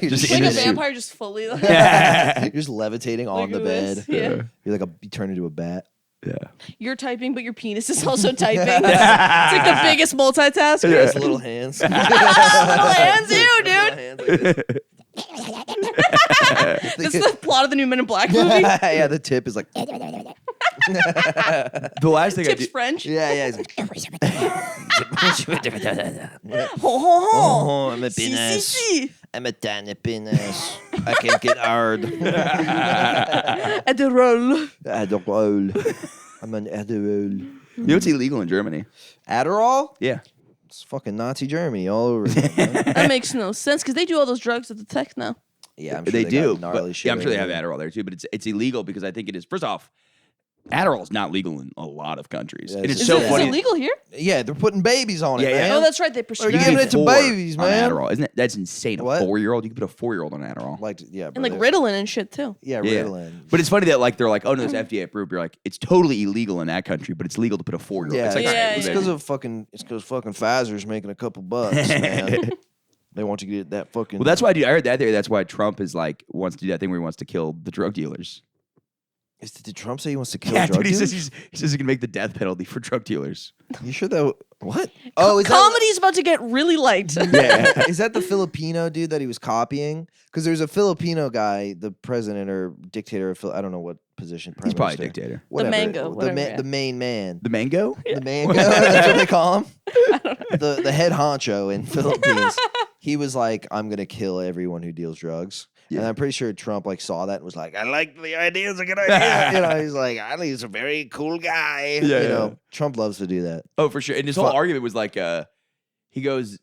you're Just just, Like in a a suit. vampire, just fully. Like, you're just levitating on Look the at bed. this. Yeah. You're like you turn into a bat. Yeah. You're typing, but your penis is also typing. It's like the biggest multitasker. It's little hands. Little hands, you, dude. Hands like this. This is the plot of the new Men in Black movie. Yeah, the tip is like. The last thing I Tips did. French. Yeah. He's like, Ho, ho, ho. oh, I'm a Si, si, penis. si. I'm a tiny penis. I can't get hard. Adderall. Adderall. I'm an Adderall. You know what's illegal in Germany? Adderall? Yeah. It's fucking Nazi Germany all over again, man. That makes no sense because they do all those drugs at the tech now. Yeah, I'm sure They got do. gnarly But, shit yeah, I'm sure they over have there. Adderall there too, but it's illegal because I think it is. First off, Adderall is not legal in a lot of countries. Yeah, And it's it's- so Is funny. it illegal here? Yeah, they're putting babies on it, Yeah, yeah. man. Oh, that's right. They They're prescribe You giving can it to be 4 babies, on man. Adderall. Isn't it? That's insane. What? A 4-year-old, you can put a 4-year-old on Adderall. Like, yeah, and like bro, Ritalin and shit too. yeah, Yeah. Ritalin. But it's funny that like they're like, oh no, it's FDA approved. You're like, it's totally illegal in that country, but it's legal to put a 4-year-old. Yeah, It's like, Yeah, all right, it's yeah. because of fucking. It's because fucking Pfizer's making a couple bucks, man. They want you to get that fucking. well, that's why I heard that theory. That's why Trump is like wants to do that thing where he wants to kill the drug dealers. Did Trump say he wants to kill Yeah, drug dude, he dealers? says he says he can make the death penalty for drug dealers. You sure that? What? Oh, is Comedy is about to get really light. that? Is that the Filipino dude that he was copying? Because there's a Filipino guy, the president or dictator of I don't know what position. He's Prime probably a Minister. dictator. Whatever. mango, whatever, yeah. The main man. The mango? The mango. That's what they call him. The head honcho in Philippines. He was like, I'm gonna kill everyone who deals drugs. Yeah. And I'm pretty sure Trump like saw that and was like, I like the idea. It's a good idea. You know, he's like, I think he's a very cool guy. Yeah, you yeah. know, Trump loves to do that. Oh, for sure. And his whole Fuck. argument was like, he goes,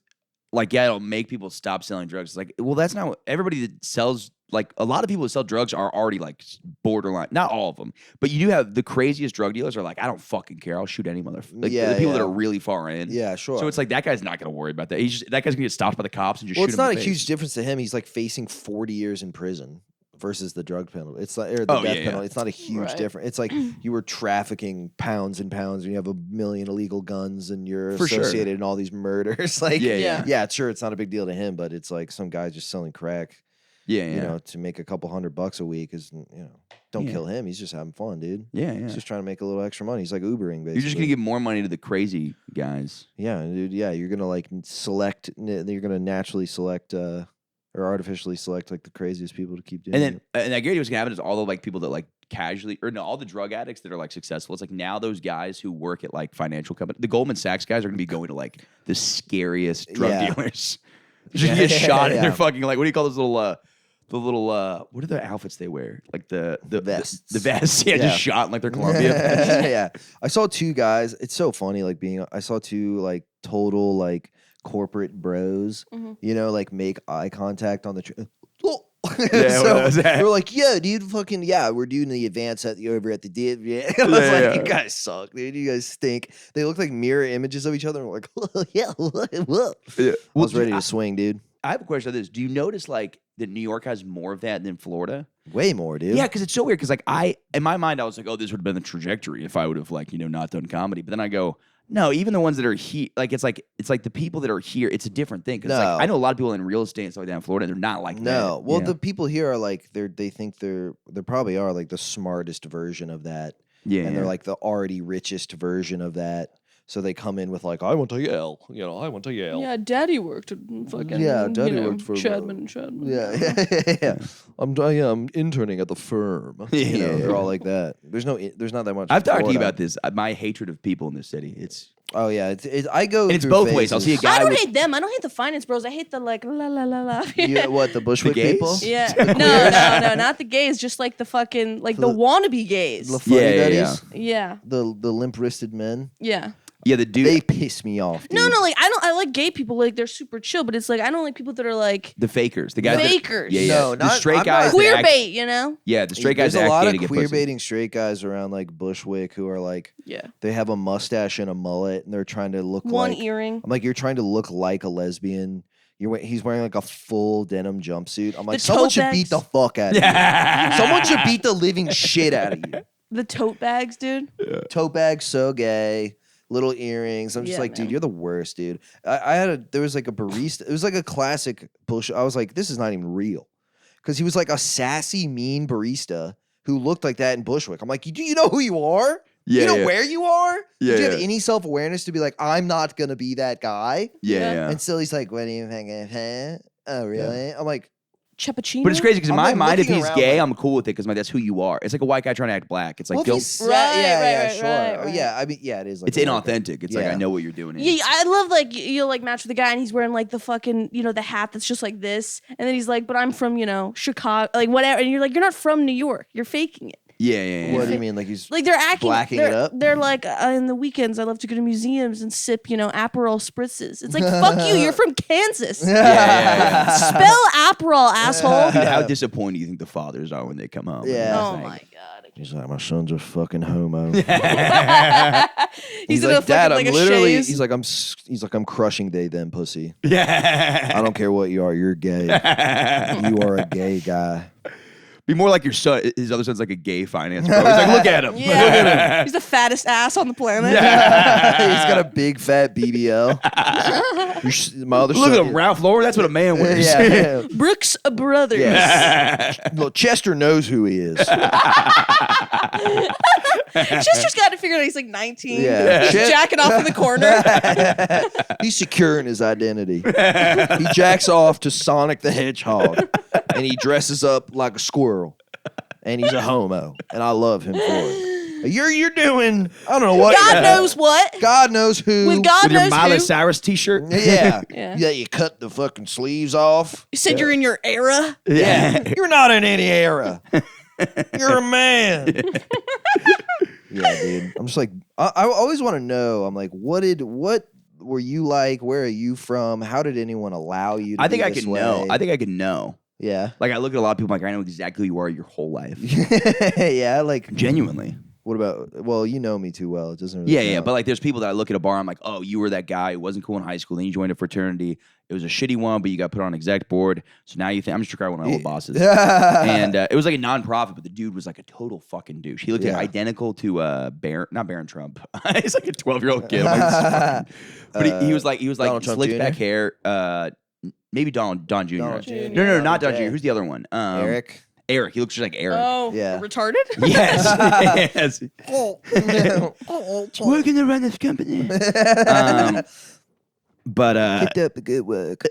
like, yeah, it'll make people stop selling drugs. It's like, well, that's not what everybody that sells. Like, a lot of people that sell drugs are already like borderline. Not all of them, but you do have the craziest drug dealers are like, I don't fucking care. I'll shoot any motherfucker. Like, Yeah, the people that yeah. are really far in. Yeah, sure. So it's like that guy's not going to worry about that. That guy's going to get stopped by the cops and just well, shoot it's him not in a the huge face. difference to him. He's like facing 40 years in prison versus the drug penalty. It's like or the Oh, death yeah, yeah. penalty. It's not a huge Right. difference. It's like you were trafficking pounds and pounds, and you have 1 million illegal guns, and you're For sure. associated in all these murders. Like, Yeah, yeah. yeah, sure, it's not a big deal to him, but it's like some guy just selling crack. Yeah, You know, to make a couple $100 a week is, don't Yeah. kill him. He's just having fun, dude. yeah. He's just trying to make a little extra money. He's like Ubering, basically. You're just going to give more money to the crazy guys. Yeah, dude. Yeah, you're gonna like select. You're gonna naturally select or artificially select like the craziest people to keep doing. And then, it. and I guarantee what's gonna happen is all the like people that like casually, or no, all the drug addicts that are like successful. It's like now those guys who work at like financial companies, the Goldman Sachs guys are gonna be going to like the scariest drug Yeah. dealers. Just gonna get shot in Yeah. their fucking like what do you call those little the little what are the outfits they wear? Like the Vests. the vests, yeah, Yeah. just shot in like their Columbia. Yeah, I saw two guys. It's so funny, like I saw two like total like corporate bros. Mhm. You know, like make eye contact on the. Yeah, what was that? they were like, "Yeah, dude, fucking yeah, we're doing the advance over at the div." Yeah, I was Yeah, like, yeah. "You guys suck, dude. You guys stink." They look like mirror images of each other. And we're like, "Yeah, whoa." Yeah. I was ready to swing, dude. I have a question on this. Do you notice like that New York has more of that than Florida? Way more, dude. Yeah, because it's so weird. Because like in my mind, I was like, oh, this would have been the trajectory if I would have like not done comedy. But then I go, No, even the ones that are here, like it's like the people that are here. It's a different thing. 'Cause it's No. like, I know a lot of people in real estate and stuff like that in Florida. And they're not like that. No, well, Yeah. the people here are like they think they probably are like the smartest version of that, Yeah, and yeah. they're like the already richest version of that. So they come in with like, I went to Yale, I went to Yale. Yeah, Daddy worked at fucking. Yeah, Daddy worked for, Chadman and Chadman. Yeah. I'm interning at the firm. Yeah. They're all like that. There's not that much. I've in talked to you Florida. about this. My hatred of people in this city. It's Oh yeah, I go. and it's through both ways. I'll see a phases. guy. I don't with, hate them. I don't hate the finance bros. I hate the like la la la la. What the Bushwick gays? people? Yeah. No, not the gays. Just like the fucking the wannabe gays. The funny Yeah. daddies? Yeah. The limp wristed men. Yeah. Yeah, the dude. They piss me off. Dude. No, like I like gay people. Like they're super chill, but it's like I don't like people that are like The fakers, the guys. that- fakers. yeah, yeah. No, the not- straight I'm guys. not- that Queer act- bait, you know? Yeah, the straight guys. There's that a lot act gay of to get queer pussy. baiting straight guys around like Bushwick who are like, Yeah. they have a mustache and a mullet and they're trying to look One like. earring. I'm like, you're trying to look like a lesbian. He's wearing like a full denim jumpsuit. I'm like, The someone tote should bags. beat the fuck out of you. Someone should beat the living shit out of you. The tote bags, dude. Tote bag, so gay. Little earrings. I'm just Yeah, like, dude, man. you're the worst, dude. There was like a barista. It was like a classic bullshit. I was like, this is not even real. Because he was like a sassy, mean barista who looked like that in Bushwick. I'm like, do you know who you are? Yeah, you know yeah. where you are? Yeah, Do you have yeah. any self-awareness to be like, I'm not going to be that guy? Yeah, Yeah. yeah. And still he's like, what do you think? Huh? Oh, really? I'm like, Chappuccino. But it's crazy because in I'm, my like, mind, if looking he's around gay, like- I'm cool with it because that's who you are. It's like a white guy trying to act black. It's like well, if don't. he's Right, yeah, right, sure. right, Oh, right. yeah, I mean, yeah, it is. Like It's a little bit. inauthentic. It's like Yeah. I know what you're doing. Yeah, I love like you'll like match with the guy and he's wearing like the fucking the hat that's just like this, and then he's like, but I'm from Chicago, like whatever, and you're like, you're not from New York, you're faking it. Yeah. What do you mean? Like he's Like they're acting, Blacking they're, it up? They're like in the weekends, I love to go to museums and sip, Aperol spritzes. It's like fuck you, you're from Kansas. Yeah. Spell Aperol, asshole. Dude, how disappointed do you think the fathers are when they come home? Yeah. Oh It's my like- god. He's like, my son's a fucking homo. He's in like, a Dad, fucking like I'm a literally. chaise. He's like, I'm crushing they them pussy. Yeah. I don't care what you are. You're gay. You are a gay guy. Be more like your son. His other son's like a gay finance bro. He's like, look at him. Yeah. He's the fattest ass on the planet. He's got a big fat BBL. My other Look son, at him, Ralph Lauren. That's what a man wears. Yeah. Brooks Brothers. Yes. Look, Chester knows who he is. Chester's got to figure out he's like 19. Yeah. He's jacking off in the corner. He's secure in his identity. He jacks off to Sonic the Hedgehog, and he dresses up like a squirrel, and he's a homo, and I love him for it. You're doing, I don't know what. God knows what. God knows who. With God With your knows Miley who. Cyrus t-shirt. Yeah. Yeah. Yeah, you cut the fucking sleeves off. You said you're in your era. Yeah. You're not in any era. You're a man. Yeah, dude. I'm just like, I always want to know. I'm like, what were you like? Where are you from? How did anyone allow you to I think be I this can way? know. I think I can know. Yeah. Like I look at a lot of people. I'm like I know exactly who you are your whole life. Yeah, like, Genuinely. what about, well, you know me too well. It doesn't really Yeah. count. But like, there's people that I look at a bar. I'm like, oh, you were that guy who wasn't cool in high school. Then you joined a fraternity. It was a shitty one, but you got put on exec board. So now you think I'm just one of my old bosses. And it was like a nonprofit, but the dude was like a total fucking douche. He looked Yeah. identical to not Barron Trump. He's like a 12-year-old kid. I'm like, this fucking- but he was like Donald Trump slicked Jr.? back hair. Maybe Don Jr. Donald Jr. No, not Don Okay. Jr. Who's the other one? Eric. Eric. He looks just like Eric. Oh, Yeah. retarded? Yes. Yes. We're gonna run this company. But Keep up the good work.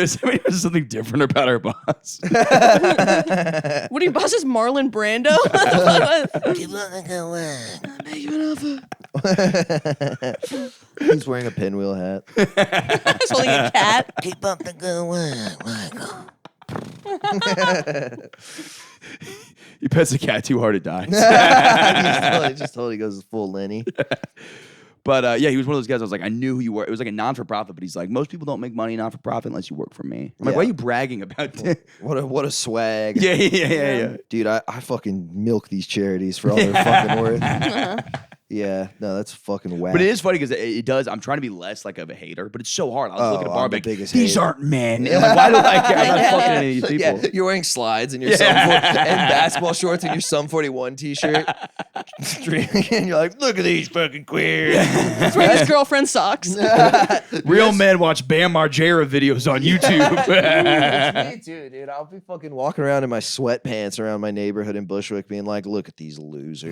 somebody has something different about our boss. What are your bosses, Marlon Brando? Keep up the good work. He's wearing a pinwheel hat. He's holding a cat. Keep up the good work, Michael. He pets a cat too hard, it dies. He totally goes full Lenny. But yeah, he was one of those guys. I was like, I knew who you were. It was like a non-for-profit, but he's like, most people don't make money non-for-profit unless you work for me. I'm like, Yeah. why are you bragging about that? What a swag. Yeah. Dude, I fucking milk these charities for all their fucking worth. Yeah, no, that's fucking whack. But it is funny because it does. I'm trying to be less like of a hater, but it's so hard. I was looking at a bar, I'm the like, biggest these hater. aren't men. And I'm like, why do I care? I'm not fucking any of these people. Yeah, you're wearing slides and your Sum 40 and basketball shorts and your Sum 41 t-shirt. And you're like, look at these fucking queers. He's wearing his girlfriend's socks. Real men watch Bam Margera videos on YouTube. Me too, dude. I'll be fucking walking around in my sweatpants around my neighborhood in Bushwick being like, look at these losers.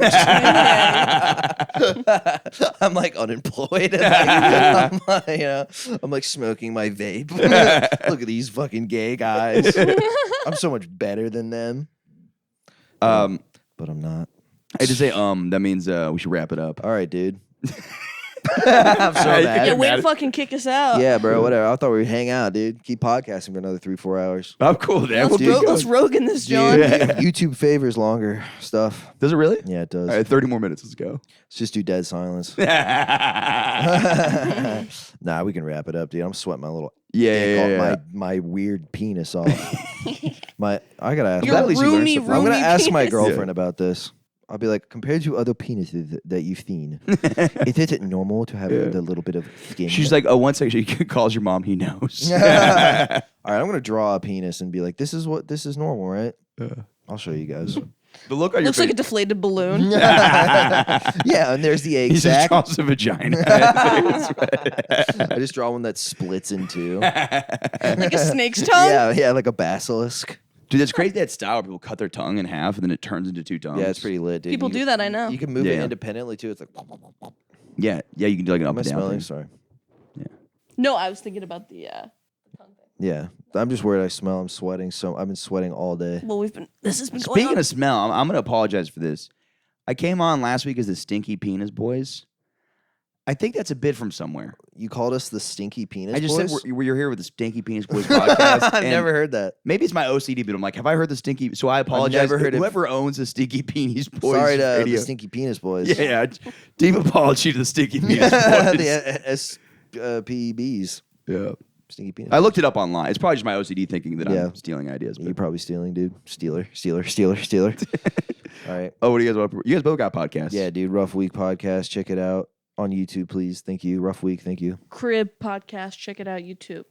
I'm like unemployed. And I'm like smoking my vape. Look at these fucking gay guys. I'm so much better than them. But I'm not. I just say that means we should wrap it up. All right, dude. I'm so mad. Yeah, way to fucking kick us out. Yeah, bro, whatever. I thought we would hang out, dude. Keep podcasting for another 3-4 hours. I'm cool with that. Let's Rogan this, John. YouTube favors longer stuff. Does it really? Yeah, it does. All right, 30 more minutes. Let's go. Let's just do dead silence. Nah, we can wrap it up, dude. I'm sweating my little my weird penis off. I gotta ask. Your roomy I'm gonna ask my penis. girlfriend about this. I'll be like, compared to other penises that you've seen, is it normal to have a little bit of skin? She's like, oh, one second. She calls your mom. He knows. All right, I'm gonna draw a penis and be like, this is normal, right? I'll show you guys. The look on your Looks like a face. deflated balloon. Yeah, and there's the egg He just sac. draws a vagina. I just draw one that splits in two. Like a snake's tongue. Yeah, like a basilisk. Dude, that's crazy that style where people cut their tongue in half and then it turns into two tongues. Yeah, it's pretty lit, dude. People do that, I know. You can move it Yeah. independently too. It's like, Yeah, you can do like an up am I and down smelling? thing. Sorry. No, I was thinking about the. Yeah, I'm just worried I smell. I'm sweating, so I've been sweating all day. Well, this has been going Speaking on. of smell, I'm going to apologize for this. I came on last week as the Stinky Penis Boys. I think that's a bit from somewhere. You called us the Stinky Penis I just Boys? said you're here with the Stinky Penis Boys podcast. I've and never heard that. Maybe it's my OCD, but I'm like, have I heard the Stinky? So I apologize. never heard it. Whoever owns the Stinky Penis Boys Sorry to radio. the Stinky Penis Boys. Yeah, deep apology to the Stinky Penis Boys. The SPBs. Yeah. Stinky Penis. I looked it up online. It's probably just my OCD thinking that Yeah. I'm stealing ideas. You're But. probably stealing, dude. Stealer. All right. Oh, what do you guys want? You guys both got podcasts. Yeah, dude. Rough Week podcast. Check it out on YouTube, please. Thank you. Rough Week. Thank you. Crib podcast. Check it out. YouTube.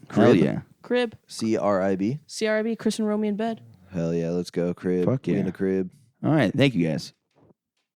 Hell yeah. Crib. CRIB. CRB. Chris and Romy in bed. Hell yeah. Let's go. Crib. Fuck We yeah. in the crib. All right. Thank you guys.